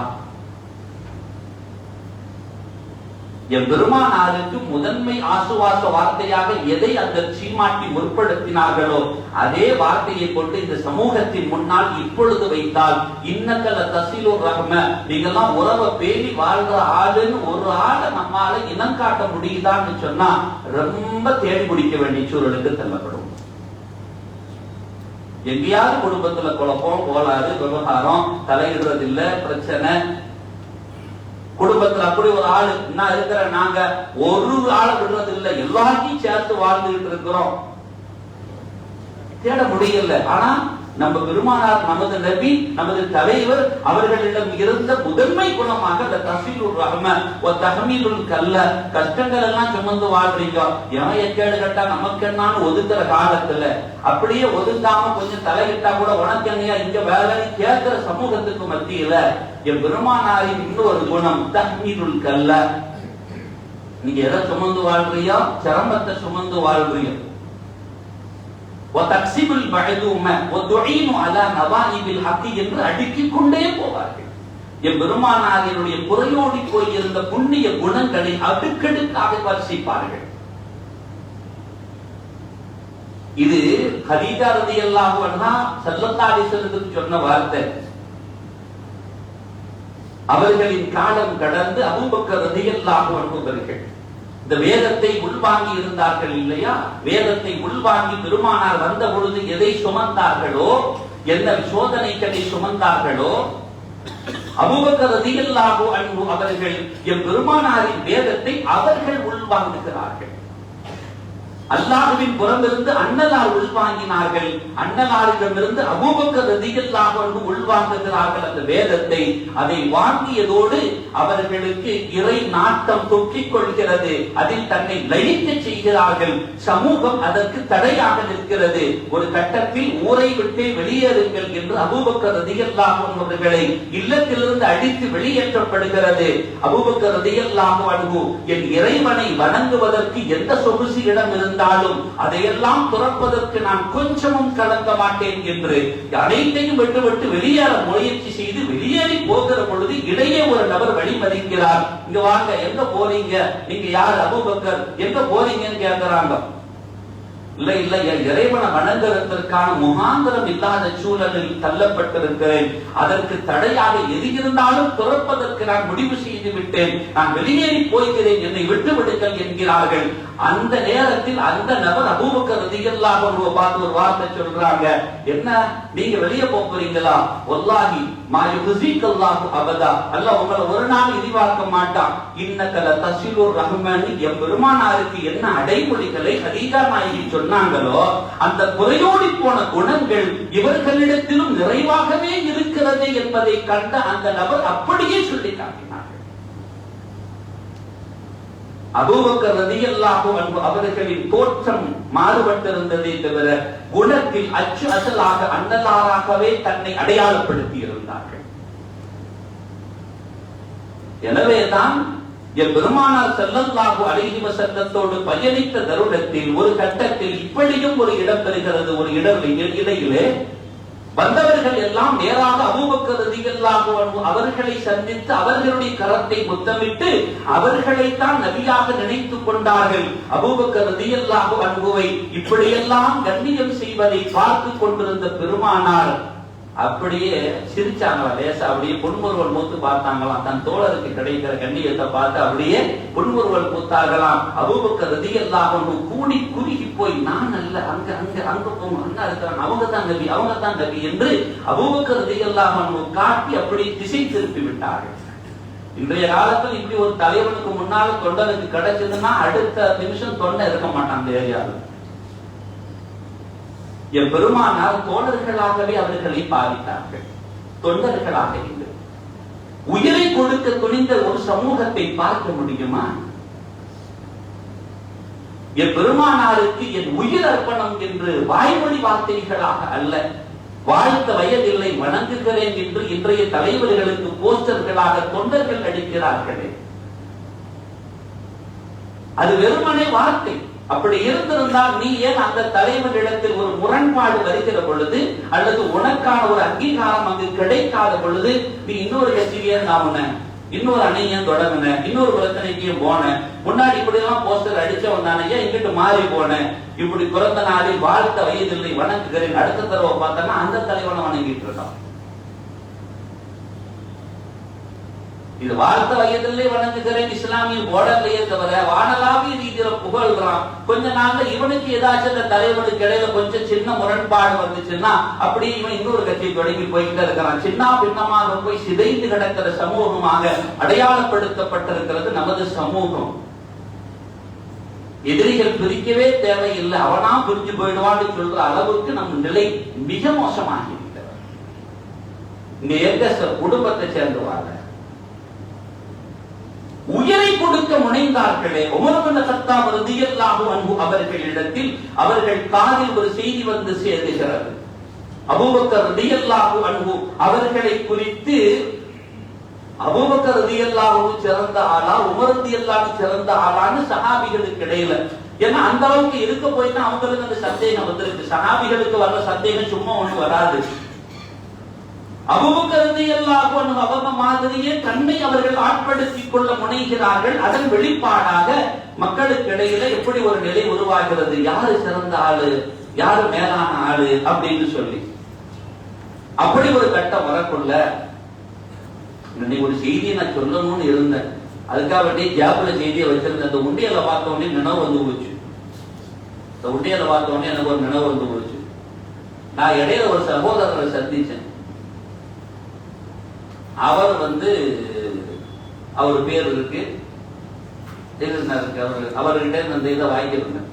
[SPEAKER 1] என் பெருமானாருக்கு முதன்மை ஆசுவாச வார்த்தையாக எதை அந்த சீமாட்டி முற்படுத்தினார்களோ அதே வார்த்தையை கொண்டு இந்த சமூகத்தின் முன்னால் இப்பொழுது வைத்தால், இன்னக லதஸிலுர் ரஹ்ம, நீங்கெல்லாம் உறவை பேணி வாழ்ற ஆளுன்னு ஒரு ஆளை நம்மால இனம் காட்ட முடியுதான்னு சொன்னா ரொம்ப தேடி பிடிக்க வேண்டிய சூழலுக்கு தள்ளப்படும். எங்கேயாவது குடும்பத்துல குழப்பம், கோளாறு, விவகாரம், தலையிடுறது இல்ல, பிரச்சனை. குடும்பத்துல அப்படி ஒரு ஆளு நான் இருக்கிற, நாங்க ஒரு ஆளை விடுறது இல்லை, எல்லாத்தையும் சேர்த்து வாழ்ந்துகிட்டு இருக்கிறோம். தேட முடியல. ஆனா நம்ம பெருமானார், நமது நபி, நமது தலைவர் அவர்களிடம் இருந்த முதன்மை குணமாக லதஸிலுர் ரஹ்ம வ தஹ்மீலுல் கல்ல, கஷ்டங்கள் எல்லாம் சுமந்து வாழ்றீங்க, எவன் எக்கேடு கட்டா நமக்கு என்னான்னு ஒதுக்குற காலத்துல அப்படியே ஒதுக்காம கொஞ்சம் தலையிட்டா கூட உனக்கு என்னையா இங்க வேலைன்னு கேட்கிற சமூகத்துக்கு மத்தியில என் பெருமானாரின் இன்னொரு குணம் தஹ்மீலுல் கல்ல. நீங்க எதை சுமந்து வாழ்றியோ, சிரமத்தை சுமந்து வாழ்றியோ, வதக்ஸிபுல் மஅதூம வதுஈனு அலா நவாயிபில் ஹக்கி என்று அடுக்கிக் கொண்டே போவார்கள். என் பெருமானாரினுடைய குறையோடி போயிருந்த புண்ணிய குணங்களை அடுக்கடுக்காக வர்ணிப்பார்கள். இது கதீஜா ரலியல்லாஹு அன்ஹா ஸல்லல்லாஹு அலைஹி வஸல்லம் சொன்ன வார்த்தை. அவர்களின் காலம் கடந்து அபூபக்கர் ரலியல்லாஹு அன்ஹு அவர்கள் இந்த வேதத்தை உள்வாங்கி இருந்தார்கள் இல்லையா? வேதத்தை உள்வாங்கி பெருமானார் வந்த பொழுது எதை சுமந்தார்களோ, என்ன சோதனைகளை சுமந்தார்களோ, அபூபக்கர் ரலியல்லாஹு அன்ஹு அவர்கள் என் பெருமானாரின் வேதத்தை அவர்கள் உள்வாங்குகிறார்கள். அல்லாஹ்வின் புறமிருந்து அன்னலார் உள்வாங்கினார்கள், அன்னலாரிடமிருந்து அபூபக்கர் ரலியல்லாஹு அன்ஹு உள்வாங்குகிறார்கள் அந்த வேதத்தை. அதை வாங்கியதோடு அவர்களுக்கு இறை நாட்டம் தொற்றிக் கொள்கிறது, அதில் தன்னை லயிக்க செய்கிறார்கள். சமூகம் அதற்கு தடையாக நிற்கிறது. ஒரு கட்டத்தில் ஊரை விட்டு வெளியேறுங்கள் என்று அபூபக்கர் ரலியல்லாஹு அன்ஹு அவர்களை இல்லத்திலிருந்து அடித்து வெளியேற்றப்படுகிறது. அபூபக்கர் ரலியல்லாஹு அன்ஹு என் இறைவனை வணங்குவதற்கு எந்த சொகுசு இடம் இருந்தாலும் அதையெல்லாம் துறப்பதற்கு நான் கொஞ்சமும் கலங்க மாட்டேன் என்று அனைத்தையும் விட்டு வெளியேற முயற்சி செய்து வெளியேறி போகிற பொழுது இடையே ஒரு நபர் வழிமறிக்கிறார். இங்க வாங்க, எங்க போறீங்க, நீங்க யார்? அபூபக்கர். எங்க போறீங்கன்னு கேட்கிறாங்க. இல்ல இல்ல, என் இறைவனை வணங்குவதற்கான முகாந்திரம் இல்லாத சூழலில் தள்ளப்பட்டிருக்கிறேன், அதற்கு தடையாக எது இருந்தாலும் துறப்பதற்கு நான் முடிவு செய்து விட்டேன், நான் வெளியேறி போய்கிறேன், என்னை விட்டு விடுங்கள் என்கிறார்கள். அந்த நேரத்தில் அந்த நபர் அபூபக்கர் ரலியல்லாஹு அன்ஹு பார்த்து ஒரு வார்த்தை சொல்றாங்க. என்ன, நீங்க வெளியே போறீங்களா? வல்லாஹி மா யுஹ்ஸிகல்லாஹு அபதா, அல்லாஹ் உங்களை ஒரு நாள் இழிவாக்க மாட்டான். இன்னக லதஸிலுர் ரஹ்மன், என் பெருமானாருக்கு என்ன அடைமொழிகளை கதீஜா நாயகி சொன்ன சொன்னாங்களோ அந்த குறையோடி போன குணங்கள் இவர்களிடத்திலும் நிறைவாகவே இருக்கிறது என்பதை கண்ட அந்த நபர் அப்படியே சொல்லி காட்டினார்கள். அபூபக்கர் ரலியல்லாஹு அன்ஹு அவர்களின் தோற்றம் மாறுபட்டிருந்ததை தவிர குணத்தில் அச்சு அசலாக அன்னலாராகவே தன்னை அடையாளப்படுத்தி இருந்தார்கள். எனவேதான் என் பெருமானார் ஸல்லல்லாஹு அலைஹி வஸல்லத்தோடு பயணித்த தருணத்தில் ஒரு கட்டத்தில் இப்படியும் ஒரு இடம் பெறுகிறது. ஒரு இடையிலே வந்தவர்கள் எல்லாம் நேராக அபூபக்கர் ரலியல்லாஹு அன்ஹு அவர்களை சந்தித்து அவர்களுடைய கரத்தை முத்தமிட்டு அவர்களைத்தான் நபியாக நினைத்துக் கொண்டார்கள். அபூபக்கர் ரலியல்லாஹு அன்ஹுவை இப்படியெல்லாம் கண்ணியம் செய்வதை பார்த்து கொண்டிருந்த பெருமானார் அப்படியே சிரிச்சாங்களா, லேசா அப்படியே புன்முறுவல் மூத்து பார்த்தாங்களாம். தன் தோழருக்கு கிடைக்கிற கண்ணியத்தை பார்த்து அப்படியே புன்முறுவல் பூத்தார்களாம். அபூபக்கர் ரலியல்லாஹு அன்ஹு கூடி குறுகி போய், நான் அல்ல, அங்க அங்க அங்க போங்க, அண்ணா இருக்கிறாங்க, அவங்க தான் நபி, அவங்க தான் நபி என்று அபூபக்கர் ரலியல்லாஹு அன்ஹு காட்டி அப்படி திசை திருப்பி விட்டார்கள். இன்றைய காலத்தில் இப்படி ஒரு தலைவனுக்கு முன்னால தொண்டனுக்கு கிடைச்சதுன்னா அடுத்த நிமிஷம் தொண்டை இருக்க மாட்டான் அந்த ஏரியாவில். என் பெருமானார் தோழர்களாகவே அவர்களை பாதித்தார்கள், தொண்டர்களாக இல்லை. உயிரை கொடுக்க துணிந்த ஒரு சமூகத்தை பார்க்க முடியுமா? என் பெருமானாருக்கு என் உயிர் அர்ப்பணம் என்று வாய்மொழி வார்த்தைகளாக அல்ல, வாழ்த்த வயதில்லை வணங்குகிறேன் என்று இன்றைய தலைவர்களுக்கு போஸ்டர்களாக தொண்டர்கள் அடிக்கிறார்களே, அது வெறுமனே வார்த்தை. அப்படி இருந்திருந்தால் நீ ஏன் அந்த தலைவரிடத்தில் ஒரு முரண்பாடு வருகிற பொழுது அல்லது உனக்கான ஒரு அங்கீகாரம் அங்கு கிடைக்காத பொழுது நீ இன்னொரு கட்சியே நான் இன்னொரு அணையும் தொடங்கின, இன்னொரு பிரச்சனைக்கும் போன, முன்னாடி இப்படி எல்லாம் போஸ்டர் அடிச்சவன் தானே, இங்கிட்டு மாறி போன, இப்படி பிறந்த நாளில் வாழ்த்த வயதில்லை வணங்குகிறேன், அடுத்த தடவை பார்த்தா அந்த தலைவனை வணங்கிட்டு இருக்கான். இது வாழ்த்த வயதில்லை வணங்குகிறேன் இஸ்லாமிய போடலையே தவிர வானலாவிய ரீதியில புகழ்கிறான். கொஞ்ச நாள்ல இவனுக்கு ஏதாச்சும் இந்த தலைவனுக்கு இடையில கொஞ்சம் சின்ன முரண்பாடு வந்துச்சுன்னா அப்படியே இவன் இன்னொரு கட்சியை தொடங்கி போய்கிட்டே இருக்கிறான். சின்ன பின்னமாக போய் சிதைந்து கிடக்கிற சமூகமாக அடையாளப்படுத்தப்பட்டிருக்கிறது நமது சமூகம். எதிரிகள் பிரிக்கவே தேவையில்லை, அவனா பிரிஞ்சு போயிடுவான்னு சொல்ற அளவுக்கு நம் நிலை மிக மோசமாகி இருக்கிறது. இங்க எங்க குடும்பத்தை சேர்ந்துவாங்க, உயிரை கொடுக்க முனைந்தார்களே. உமர் இப்னு கத்தாப் ரலியல்லாஹு அன்ஹு அவர்களிடத்தில் அவர்கள் காதில் ஒரு செய்தி வந்து சேருகிறது. அபூபக்கர் ரலியல்லாஹு அன்ஹு அவர்களை குறித்து அபூபக்கர் ரலியல்லாஹு அன்ஹு சிறந்த ஆளா, உமர் ரலியல்லாஹு அன்ஹு சிறந்த ஆளான்னு சஹாபிகளுக்கு இடையில, ஏன்னா அந்த அளவுக்கு இருக்க போயிட்டு அவங்களுக்கு அந்த சந்தேகம் வந்திருக்கு. சஹாபிகளுக்கு வர்ற சந்தேகம் சும்மா ஒண்ணு வராது. அபூபக்கர் ரலியல்லாஹு அன்ஹு அவங்க மாதிரியே தன்னை அவர்கள் ஆட்படுத்திக் கொள்ள முனைகிறார்கள். அதன் வெளிப்பாடாக மக்களுக்கு இடையில எப்படி ஒரு நிலை உருவாகிறது, யாரு சிறந்த ஆளு, யாரு மேலான ஆளு அப்படின்னு சொல்லி. அப்படி ஒரு கட்டம் வரக்குள்ள இன்னைக்கு ஒரு செய்தியை நான் சொல்லணும்னு இருந்தேன், அதுக்காக வேண்டிய ஜாப்புல செய்தியை வச்சிருந்தேன். அந்த உண்டியலை பார்த்த உடனே நினைவு வந்து போச்சு. இந்த உண்டியலை பார்த்த உடனே எனக்கு ஒரு நினைவு வந்து போச்சு. நான் இடையில ஒரு சகோதரரை சந்திச்சேன். அவர் அவர் பேர் இருக்கு, அவர்கிட்ட அந்த இதை வாங்கியிருந்தேன்.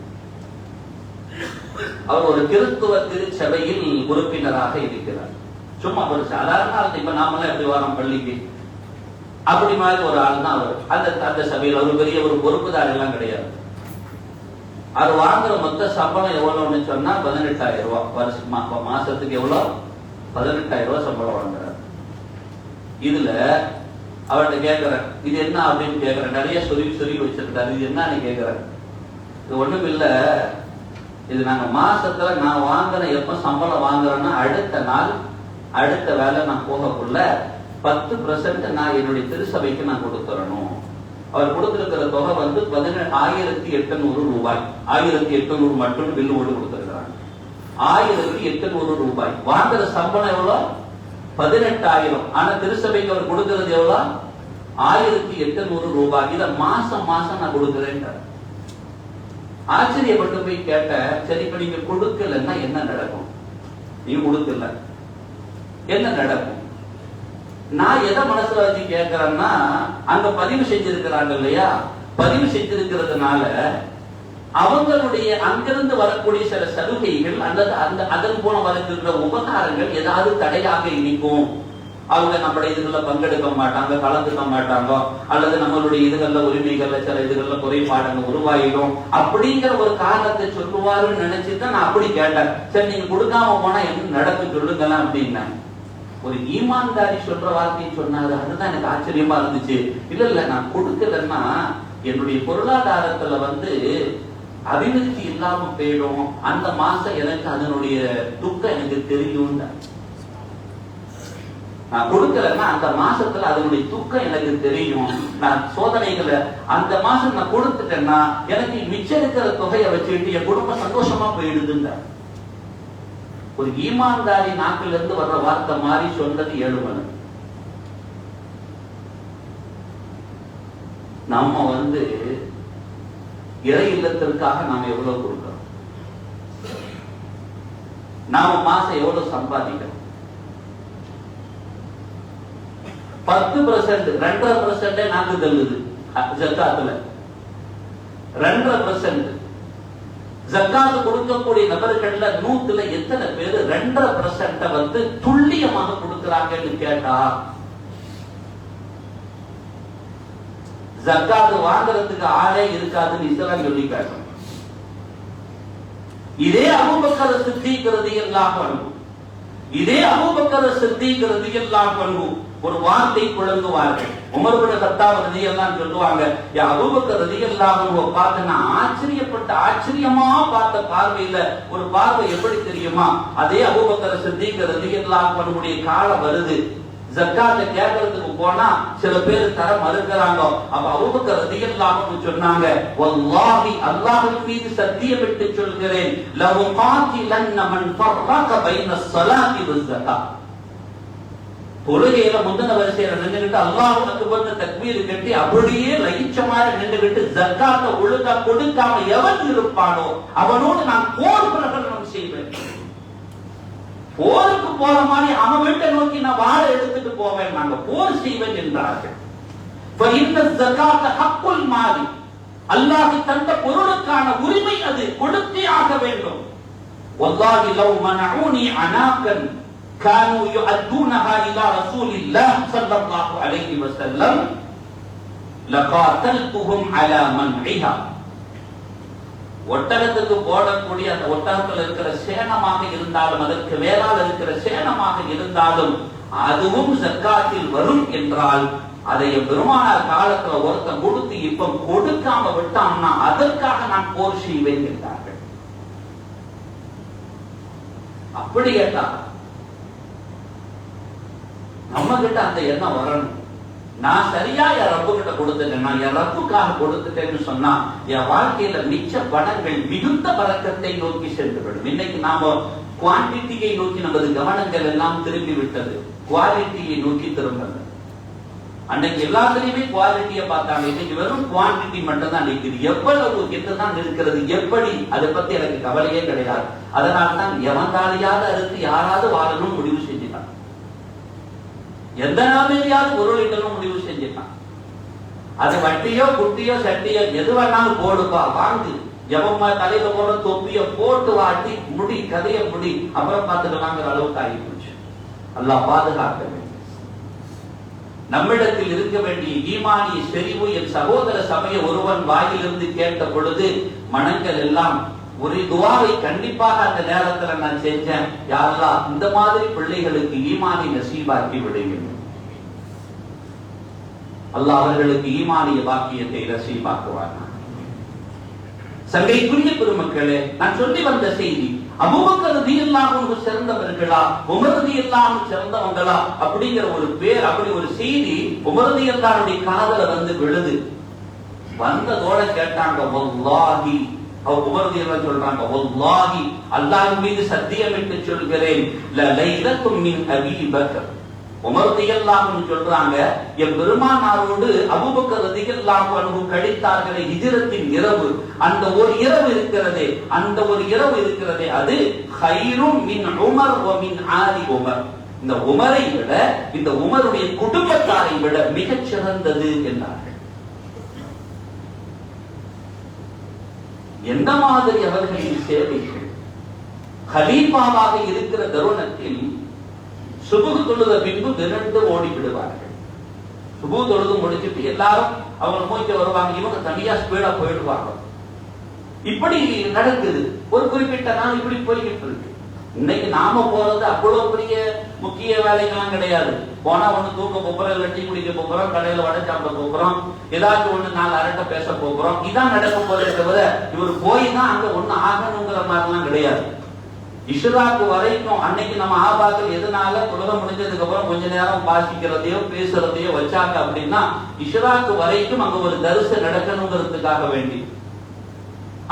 [SPEAKER 1] அவர் ஒரு கிறிஸ்துவ திருச்சபையில் உறுப்பினராக இருக்கிறார். சும்மா ஒரு சாதாரண ஆள், இப்ப நாமெல்லாம் எப்படி வரோம் பள்ளிக்கு, அப்படி மாதிரி ஒரு ஆள் தான் அவர். அந்த சபையில் ஒரு பெரிய ஒரு பொறுப்புதார் எல்லாம் கிடையாது. அவர் வாங்குற மொத்த சம்பளம் எவ்வளவுன்னு சொன்னா 18,000 ரூபாய் வருஷமா, மாசத்துக்கு எவ்வளவு 18,000 ரூபாய் சம்பளம் வாங்குறார். இதுல அவர்கிட்ட கேட்கிறேன், இது என்ன அப்படின்னு கேட்கிறேன். நிறைய சொல்லி வச்சிருக்காரு. இது என்னன்னு கேட்கிறேன். இது ஒண்ணும் இல்ல, இது நாங்க மாசத்துல நான் வாங்குறேன், எப்ப சம்பளம் வாங்குறேன்னா அடுத்த நாள் அடுத்த வேலை நான் போகக்குள்ள 10% நான் என்னுடைய திருச்சபைக்கு நான் கொடுத்துறணும். அவர் கொடுத்திருக்கிற தொகை 1,800 ரூபாய். 1,800 மட்டும் பில்லு ஓடு கொடுத்திருக்கிறாங்க. 1,800 ரூபாய். வாங்குற சம்பளம் எவ்வளவு? 18,000. ஆனா திருச்சபைக்கு அவர் கொடுக்கிறது எவ்வளவு? 1,800 ரூபாய். இத மாசம் மாசம் நான் கொடுக்கிறேன். ஆச்சரியப்பட்டு போய் கேட்ட, சரி இப்ப நீங்க கொடுக்கலன்னா என்ன நடக்கும்? நீங்க கொடுக்கல என்ன நடக்கும்? நான் எதை மனசுல வச்சு கேட்கிறேன்னா, அங்க பதிவு செஞ்சிருக்கிறாங்க இல்லையா, பதிவு செஞ்சிருக்கிறதுனால அவங்களுடைய அங்கிருந்து வரக்கூடிய சில சலுகைகள் அல்லது அதன் மூலம் வருகின்ற உபகாரங்கள் ஏதாவது தடையாக இனிக்கும். அவங்க நம்மளுடைய இதுகள்ல பங்கெடுக்க மாட்டாங்க, கலந்துக்க மாட்டாங்க, அல்லது நம்மளுடைய இதுகள்ல உரிமைகள்ல சில இதுகள்ல குறைபாடுங்க உருவாயிடும் அப்படிங்கிற ஒரு காரணத்தை சொல்லுவாருன்னு நினைச்சுதான் நான் அப்படி கேட்டேன். சரி நீங்க கொடுக்காம போனா என்ன நடக்கு சொல்லுங்களேன் அப்படின்னா, ஒரு ஈமான்தாரி சொல்ற வார்த்தையை சொன்னாரு. அதுதான் எனக்கு ஆச்சரியமா இருந்துச்சு. இல்ல நான் கொடுக்கலன்னா என்னுடைய பொருளாதாரத்துல அபிவிருத்தி இல்லாம போயிடும், அந்த மாசம் எனக்கு அதனுடைய துக்கம் எனக்கு தெரியும். நான் கொடுக்கலன்னா அந்த மாசத்துல அதனுடைய துக்கம் எனக்கு தெரியும். நான் சோதனைகளை அந்த மாசம் நான் கொடுத்துட்டேன்னா எனக்கு மிச்சம் இருக்கிற தொகையை வச்சுக்கிட்டு என் குடும்பம் சந்தோஷமா போயிடுதுங்க. ஒரு ஈமான்தாரி நாட்டில இருந்து வர்ற வார்த்தை மாதிரி சொன்னது 7 மணி. நம்ம இறை இல்லத்திற்காக நாம எவ்வளவு கொடுக்கிறோம், நாம மாசம் எவ்வளவு சம்பாதிக்கிறோம். 10% 2.5% நாக்கு தள்ளுது ஜக்காத்துல. 2.5% ஜக்காத்து கொடுக்கக்கூடிய நபர்கள்ல 100ல எத்தனை பேர் 2.5% துல்லியமாக கொடுக்கிறாங்கன்னு கேட்டா, ஜக்காத்து வாங்குறதுக்கு ஆளே இருக்காதுன்னு இஸ்லாம் சொல்லி காட்டும். இதே அபூபக்கர் சித்தீக் ரலியல்லாஹு அன்ஹு, இதே அபூபக்கர் சித்தீக் ரலியல்லாஹு அன்ஹு ஒரு வார்த்தை புழங்குவார்கள். உமர் இப்னு கத்தாப் ரலியல்லாஹு சொல்லுவாங்க, யா அபூபக்கர் ரலியல்லாஹு அன்ஹு பார்த்து நான் ஆச்சரியமா பார்த்த பார்வையில ஒரு பார்வை எப்படி தெரியுமா, அதே அபூபக்கர் சித்தீக் ரலியல்லாஹு அன்ஹுடைய காலம் வருது, ஜக்காத்தை கேட்கறதுக்கு போனா சில பேர் தர மறுக்கிறாங்க. அப்ப அபூபக்கர் ரலியல்லாஹு அன்ஹு சொன்னாங்க, வல்லாஹி அல்லாஹ்வின் மீது சத்தியமிட்டு சொல்கிறேன், லவ் காத்திலன் மன் ஃபர்ரக பைன ஸலாத்தி வஸ்ஸகாத். தொழுகையில முந்தின வரிசையில நின்றுகிட்டு அல்லாஹ் அக்பர்னு தக்பீர் கட்டி அப்படியே லயிச்சமாக நின்றுகிட்டு ஜக்காத்தை ஒழுங்கா கொடுக்காம எவன் இருப்பானோ அவனோடு நான் போர் பிரகடனம் செய்வேன். போருக்கு போற மாதிரி அவன் வீட்டை நோக்கி நான் வாழ எடுத்துட்டு போவேன், நாங்க போர் செய்வேன் என்றார்கள். அல்லாஹ் தந்த பொருளுக்கான உரிமை அது கொடுத்தே ஆக வேண்டும். வல்லாஹி லவ் மனஊனி அனாகன் كانوا يؤدونها الى رسول الله صلى الله عليه وسلم لقاتلتهم على منعها. ஒட்டகத்துக்கு போடக்கூடிய அந்த ஒட்டகத்தில் இருக்கிற சேனமாக இருந்தாலும் அதற்கு மேலால் இருக்கிற சேனமாக இருந்தாலும் அதுவும் ஜக்காத்தில் வரும் என்றால் அதை பெருமானார் காலத்துல ஒருத்தன் கொடுத்து இப்ப கொடுக்காம விட்டான்னா அதற்காக நான் போர் செய்வேன் என்றார்கள். அப்படி கேட்டா நம்ம கிட்ட அந்த எண்ணம் வரணும். நான் சரியா என் ரப்பு கிட்ட கொடுத்துட்டேன், நான் என் ரப்புக்காக கொடுத்துட்டேன்னு சொன்னா என் வாழ்க்கையில மிச்ச பணங்கள் மிகுந்த பறக்கத்தை நோக்கி சென்று விடும். இன்னைக்கு நாம குவான்டிட்டியை நோக்கி நமது கவனங்கள் எல்லாம் திரும்பி விட்டது, குவாலிட்டியை நோக்கி திரும்பல. அன்னைக்கு எல்லாத்துலயுமே குவாலிட்டியை பார்த்தாங்க, இன்னைக்கு வெறும் குவான்டிட்டி மட்டும் தான் நிற்குது. எவ்வளவு என்னதான் இருக்கிறது எப்படி அதை பத்தி எனக்கு கவலையே கிடையாது. அதனால்தான் எவன்தாலியாக இருந்து யாராவது வாழணும் முடிவு செஞ்சுட்டான், எந்த நாளையாவது பொருளிட்டனும் முடிவு செஞ்சுட்டான். அது வட்டியோ குட்டியோ சட்டியோ எது வேணாலும் போடுப்பா, வாங்கு, எவமா தலையில போற தொப்பிய போட்டு வாட்டி முடி கதைய முடி அப்புறம் பார்த்துக்கலாங்கிற அளவுக்கு ஆகி போச்சு. அல்லாஹ் பாதுகாக்க வேண்டும். நம்மிடத்தில் இருக்க வேண்டிய ஈமானிய செறிவு என் சகோதர சமய ஒருவன் வாயிலிருந்து கேட்ட பொழுது மனங்கள் எல்லாம் ஒரு துவாவை கண்டிப்பாக அந்த நேரத்துல நான் செஞ்சேன், யா அல்லாஹ் இந்த மாதிரி பிள்ளைகளுக்கு ஈமானை நசீபாக்கி விடுங்கள், அல்லாஹ் அவர்களுக்கு ஈமானிய பாக்கியத்தை நசீபாக்குவார். சங்கைக்குரிய பெருமக்களே, நான் சொல்லி வந்த செய்தி அபூபக்கர் ரலியல்லாஹு அன்ஹு சிறந்தவர்களா உமர் ரலியல்லாஹு அன்ஹு சிறந்தவங்களா அப்படிங்கிற ஒரு பேர், அப்படி ஒரு செய்தி உமர் ரலியல்லாஹு அன்ஹுடைய காதுல விழுது. வந்ததோட கேட்டாங்க, வல்லாஹி உமர் ரலியல்லாஹு சொல்றாங்க, வல்லாஹி அல்லாஹ்வின் மீது சத்தியமிட்டு சொல்கிறேன், லலைலத்தும் மின் அபீ பக்கர். உமர் ரலியல்லாஹு அன்ஹு சொல்றாங்க, என் பெருமானாரோடு அபூபக்கர் ரலியல்லாஹு அன்ஹு கழித்தார்களே ஹிஜ்ரத்தின் இரவு, அந்த ஒரு இரவு இருக்கிறதே, அந்த ஒரு இரவு இருக்கிறதே, அது கைரும் மின் உமர் வ மின் ஆலி உமர். இந்த உமரை விட, இந்த உமருடைய குடும்பத்தாரை விட மிகச் சிறந்தது என்றார்கள். எந்த மாதிரி அவர்களின் சேவைகள். கலீஃபாவாக இருக்கிற தருணத்தில் சுபுஹ் தொழுத பின்பு விரண்டு ஓடி விடுவார்கள். சுபுஹ் தொழுது முடிச்சுட்டு எல்லாரும் அவங்க மூச்சு வருவாங்க, இவங்க தனியா ஸ்பீடா போயிடுவாங்க. இப்படி நடக்குது. ஒரு குறிப்பிட்ட நாள் இப்படி போய்கிட்டு இருக்கு. இன்னைக்கு நாம போறது அவ்வளவு பெரிய முக்கிய வேலைகள்லாம் கிடையாது. போனா ஒண்ணு தூக்க போறோம், இல்ல டீ குடிக்க போறோம், கடையில வடை சாப்பிட போறோம், ஏதாச்சும் ஒண்ணு 4 அரட்டை பேச போறோம். இதான் நடக்க போறே தவிர இவர் போய் தான் அங்க ஒண்ணு ஆகணுங்கிற மாதிரிலாம் கிடையாது. இஷ்ராக்கு வரைக்கும் அன்னைக்கு நம்ம ஆபாக்கள் எதனால தொழுகை முடிஞ்சதுக்கு அப்புறம் கொஞ்ச நேரம் வாசிக்கிறதையோ பேசுறதையோ வச்சாங்க அப்படின்னா, இஷ்ராக்கு வரைக்கும் அங்க ஒரு தரிசை நடக்கணுங்கிறதுக்காக வேண்டி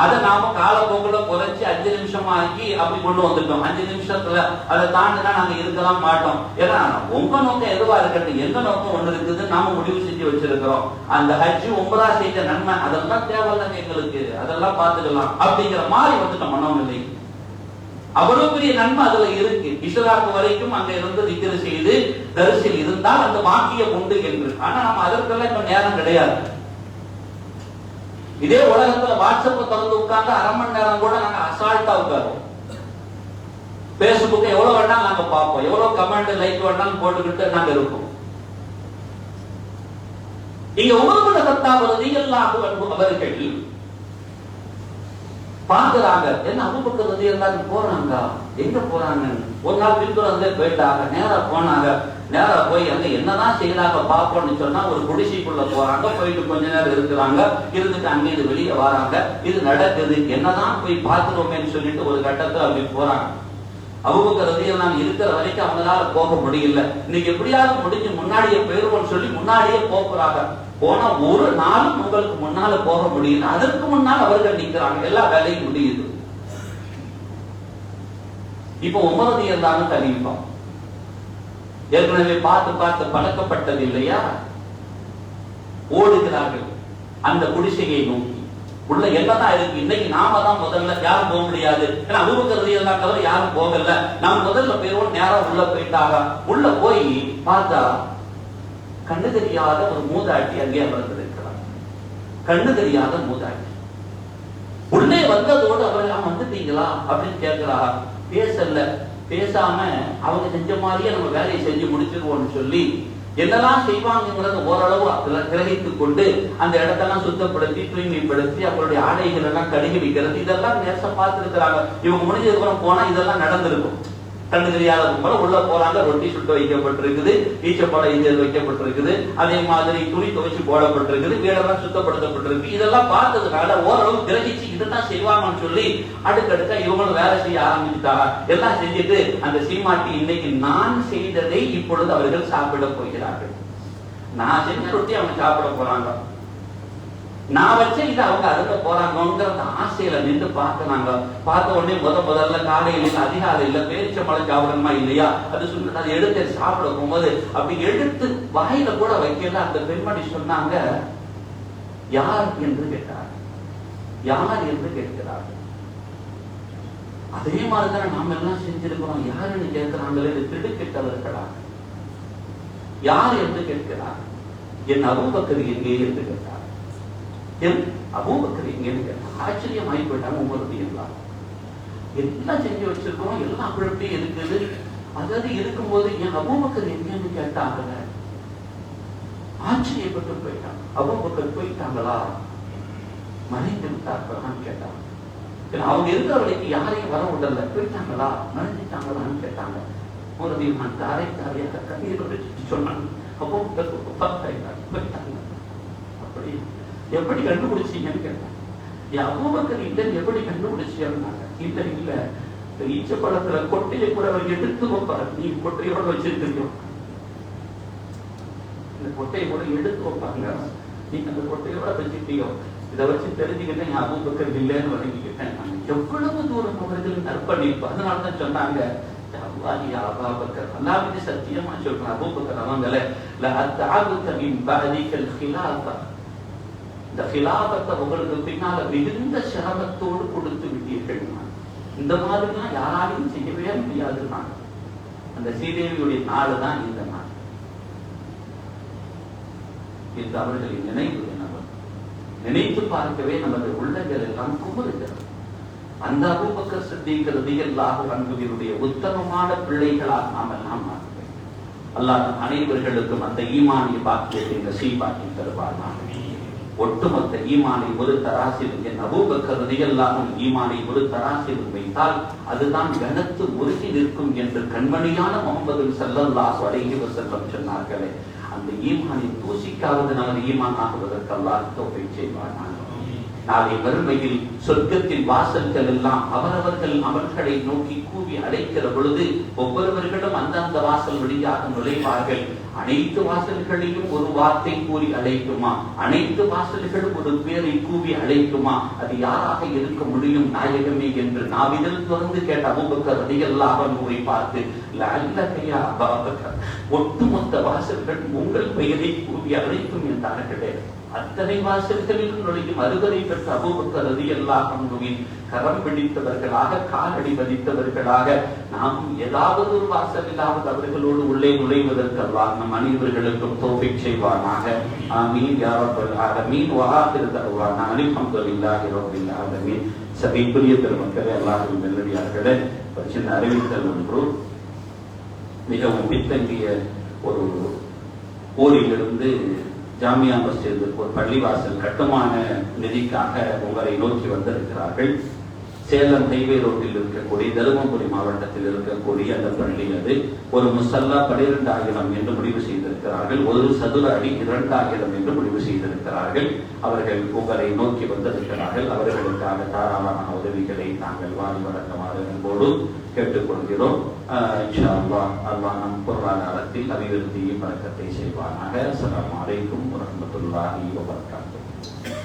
[SPEAKER 1] அதை நாம காலப்போக்குல குறைச்சி 5 நிமிஷம் ஆக்கி அப்படி கொண்டு வந்துட்டோம். 5 நிமிஷத்துல அதை தாண்டினா நாங்க இருக்கலாம் மாட்டோம். ஏன்னா உங்க நோக்கம் எதுவா இருக்கட்டும், எந்த நோக்கம் ஒண்ணு இருக்குது நாம முடிவு செஞ்சு வச்சிருக்கிறோம். அந்த ஹஜ் உம்ரா செய்த நன்மை அதெல்லாம் தேவையில்லைங்க எங்களுக்கு, அதெல்லாம் பார்த்துக்கலாம் அப்படிங்கிற மாதிரி வந்துட்டோம் மனோநிலை. அவ்வளவு பெரிய நன்மை அதுல இருக்கு. இஷ்ராக்கு வரைக்கும் அங்க இருந்து திக்ர் செய்து தரிசில் இருந்தால் அந்த வாக்கியம் உண்டு என்று. ஆனா நம்ம அதற்கெல்லாம் இப்ப நேரம் கிடையாது. இதே உலகத்துல வாட்ஸ்அப் திறந்து உட்கார்ந்து 1/2 மணி நேரம் கூட நாங்க அசால்ட்டா உட்காருவோம். பேஸ்புக் எவ்வளவு வேணாலும் நாங்க பார்ப்போம், எவ்வளவு கமெண்ட் லைக் வேணாலும் போட்டுக்கிட்டு நாங்க இருப்போம். இங்க உமர் பின் கத்தாப் ரலியல்லாஹு அன்ஹு அவர்கள் பாக்குறாங்க, என்ன அபூபக்கர் ரலியல்லாஹு போறாங்க, எங்க போறாங்க. ஒரு நாள் பின்தொடர்ந்தே போயிட்டாங்க. நேரா போனாங்க. நேரா போய் அங்க என்னதான் செய்யறாங்க பாப்போம்னு சொன்னா, ஒரு குடிசைக்குள்ள போறாங்க. போயிட்டு கொஞ்ச நேரம் இருக்கிறாங்க. இருந்துட்டு அங்கிருந்து வெளியே வராங்க. இது நடக்குது, என்னதான் போய் பார்த்துருவோமேன்னு சொல்லிட்டு ஒரு கட்டத்துல அப்படி போறாங்க. அபூபக்கர் ரலியல்லாஹு இருக்கிற வரைக்கும் அவங்களால போக முடியல. இன்னைக்கு எப்படியாவது முடிஞ்சு முன்னாடியே போயிருவோம்னு சொல்லி முன்னாடியே போறாங்க. போனா ஒரு நாளும் உங்களுக்கு முன்னால போக முடியல. அதற்கு முன்னால் அவர்கள் நிற்கிறாங்க. எல்லா வேலையும் முடியுது. இப்ப உமர் ரலியல்லாஹு கலீஃபா ஏற்கனவே பார்த்து பார்த்து பழக்கப்பட்டது இல்லையா, ஓடுகிறார்கள் அந்த குடிசையை நோக்கி. உள்ள என்னதான் இருக்கு. இன்னைக்கு நாம தான் முதல்ல, யாரும் போக முடியாது. ஏன்னா அபூபக்கர் ரலியல்லாஹு தவிர யாரும் போகல. நாம முதல்ல போயிருவோம். நேரம் உள்ள போயிட்டாங்க. உள்ள போய் பார்த்தா கண்ணு தெரியாத ஒரு மூதாட்டி அங்கே அமர்ந்திருக்கிறார். கண்ணு தெரியாத மூதாட்டி. உள்ளே வந்ததோடு அவர்கள் வந்துட்டீங்களா அப்படின்னு கேட்கிறா. பேசல. பேசாம அவங்க செஞ்ச மாதிரியே நம்ம வேலையை செஞ்சு முடிச்சிருவோம்னு சொல்லி என்னெல்லாம் செய்வாங்கிறத ஓரளவு கிரகித்துக் கொண்டு அந்த இடத்தெல்லாம் சுத்தப்படுத்தி தூய்மைப்படுத்தி அவங்களுடைய ஆடைகள் எல்லாம் கழுகி வைக்கிறது இதெல்லாம் நேசம் பார்த்திருக்கிறாங்க. இவங்க முடிஞ்சதுக்கு அப்புறம் போனா இதெல்லாம் நடந்திருக்கும். கண்ணு தெரியாத கும்பல உள்ள போறாங்க. ரொட்டி சுட்டு வைக்கப்பட்டிருக்குது, ஈச்சப்பழம் இஞ்சல் வைக்கப்பட்டிருக்குது, அதே மாதிரி துணி துவைச்சு போடப்பட்டிருக்குது, வீடெல்லாம் சுத்தப்படுத்தப்பட்டிருக்கு. இதெல்லாம் பார்த்ததுனால ஓரளவு கிரகிச்சு இதுதான் செய்வாங்கன்னு சொல்லி அடுக்கடுக்கா இவங்களும் வேலை செய்ய ஆரம்பிச்சுட்டாங்க. எல்லாம் செஞ்சுட்டு அந்த சீமாட்டி இன்னைக்கு நான் செய்ததை இப்பொழுது அவர்கள் சாப்பிட போகிறார்கள். நான் செஞ்ச ரொட்டி அவங்க சாப்பிட போறாங்க. நான் வச்ச இது அவங்க அதுல போறாங்கிற ஆசையில நின்று பார்க்கறாங்க. பார்த்த உடனே முதல்ல காலையில அதிகாலையில பேரிச்சம்பழம் சாப்பிடணுமா இல்லையா அது சொல்லி அதை எடுத்து சாப்பிட போகும்போது அப்படி எடுத்து வாயில கூட வைக்கல. அந்த பெண்மணி சொன்னாங்க, யார் என்று கேட்டார். யார் என்று கேட்கிறார். அதே மாதிரிதானே நாம எல்லாம் செஞ்சிருக்கிறோம். யாருன்னு கேட்கிறாங்களே, திடுக்கிட்டவர்களா? யார் என்று கேட்கிறார். என் அபூபக்கர் எங்கே என்று கேட்டார். அபூபக்கர் எங்கேன்னு கேட்டார். ஆச்சரியம் ஆகி போயிட்டாங்க. உமர் ரலியல்லாஹு எல்லாம் செஞ்சு வச்சிருக்கோம், எல்லாம் அப்படி இருக்குது. அதாவது இருக்கும்போது என் அபூபக்கர் எங்கேன்னு கேட்டாங்க. ஆச்சரியப்பட்டு போயிட்டாங்க. அபூபக்கர் போயிட்டாங்களா, மறைந்து விட்டார்களான்னு கேட்டாங்க. அவங்க இருக்கிற வரைக்கும் யாரையும் வர விடல. போயிட்டாங்களா, மறைஞ்சிட்டாங்களான்னு கேட்டாங்க. ஒரு தாரை தாரையாக கண்ணீர் சொன்னாங்க. அபூபக்கர் போயிட்டாங்க. அப்படி எப்படி கண்டுபிடிச்சீங்கன்னு கேட்டாங்க. அபூபக்கர் இல்லைன்னு எப்படி கண்டுபிடிச்சீங்க? இல்ல இல்ல, ஈச்சப்பழத்துல கொட்டையை கூட அவர் எடுத்து வைப்பார். நீ கொட்டையோட வச்சிருக்கீங்க, இந்த கொட்டையை கூட எடுத்து வைப்பாங்க. நீங்க அந்த கொட்டையோட வச்சுட்டீங்க. இதை வச்சு தெரிஞ்சுக்கிட்டேன் என் அபூபக்கர் இல்லைன்னு வழங்கிக்கிட்டேன். எவ்வளவு தூரம் அவர்கள் நற்பணிப்பு. அதனாலதான் சொன்னாங்க, அல்லாஹ்வுக்கு சத்தியமா சொல்றேன், அபூபக்கர் அவங்கள இந்த கிலாபத்தை உங்களுக்கு பின்னால மிகுந்த சிரமத்தோடு கொடுத்து விட்டீர்கள். இந்த மாதிரிலாம் யாராலையும் செய்யவே முடியாது. அந்த ஸ்ரீதேவியுடைய நாடு தான் இந்த நாடு. இந்த அவர்களின் நினைவு என்னவர். நினைத்து பார்க்கவே நமது உள்ளங்கள் எல்லாம் குமுறுகிறது. அந்த அபூபக்கர் சித்திக் ரலியல்லாஹு அன்ஹுவினுடைய உத்தமமான பிள்ளைகளாக நாம் எல்லாம் மாற வேண்டும். அல்லாஹ் அனைவர்களுக்கும் அந்த ஈமானிய பாக்கியத்தை நசீபாக்கி தருவானாக. ஒட்டுமொத்த ஈமானை ஒரு தராசில் என் அபூபக்கர் ரலியல்லாஹு ஈமானை ஒரு தராசில் வைத்தால் அதுதான் கனத்து உருகி நிற்கும் என்று கண்மணியான முஹம்மது ஸல்லல்லாஹு அலைஹி வஸல்லம் சொன்னார்களே, அந்த ஈமானை தூசிக்காவது நமது ஈமான் ஆகுவதற்கு அல்லாஹ் தௌஃபீக் செய்வானாக. நாளை வறுமையில் சொர்க்கத்தின் வாசல்கள் எல்லாம் அவரவர்கள் அமல்களை நோக்கி கூவி அழைக்கிற பொழுது ஒவ்வொருவர்களும் அந்தந்த வாசல் வழியாக நுழைவார்கள். அனைத்து வாசல்களையும் ஒரு வார்த்தை கூறி அழைக்குமா? அனைத்து வாசல்களும் ஒரு பேரை கூவி அழைக்குமா? அது யாராக இருக்க முடியும் நாயகமே என்று நாவிதழ் தொடர்ந்து கேட்ட அபூபக்கர் ரலியல்லாஹு அன்ஹுவை பார்த்து லஅல்லக யா அபூபக்கர், ஒட்டுமொத்த வாசல்கள் உங்கள் பெயரை கூவி அழைக்கும் என்றார்களே. அத்தனை வாசல்களிலும் நுழையும் அருகதை பெற்ற அபூபக்கர் ரலியல்லாஹு அன்ஹுவின் கரம் பிடித்தவர்களாக காலடி பதித்தவர்களாக நாம் ஏதாவது ஒரு வாசலிலாவது அவர்களோடு உள்ளே நுழைவதற்கு அல்லாஹ் நம் அனைவர்களுக்கும் தௌஃபீக் செய்வானாக. ஆமீன் யா ரப்பல் ஆலமீன். வ ஆகிரு தஅவானா அல்ஹம்துலில்லாஹி ரப்பில் ஆலமீன். சபைக்குரிய பெருமக்களே, அல்லாஹ்வின் நல்லடியார்களே, ஒரு சின்ன அறிவித்தல் ஒன்று. மிகவும் பின்தங்கிய ஒரு ஊரிலிருந்து ஜாமியா மஸ்ஜிதுக்கு ஒரு பள்ளிவாசல் கட்டுமான நிதிக்காக உங்களை நோக்கி வந்திருக்கிறார்கள். சேலம் ஹைவே ரோட்டில் இருக்கக்கூடிய தருமபுரி மாவட்டத்தில் இருக்கக்கூடிய அந்த பள்ளி அது ஒரு முசல்லா 12,000 என்று முடிவு செய்திருக்கிறார்கள். ஒரு சதுர அடி 2,000 என்று முடிவு செய்திருக்கிறார்கள். அவர்கள் உங்களை நோக்கி வந்திருக்கிறார்கள். அவர்களுக்கான தாராளமான உதவிகளை நாங்கள் வாரி வழங்குமாறு என்போடு கேட்டுக்கொள்கிறோம். இன்ஷா அல்லாஹ் அல்லாஹ் நம் பொருளாதாரத்தில் அபிவிருத்தியும் பழக்கத்தை செய்வானாக. அஸ்ஸலாமு அலைக்கும் வரஹ்மத்துல்லாஹி வபரகாத்துஹு.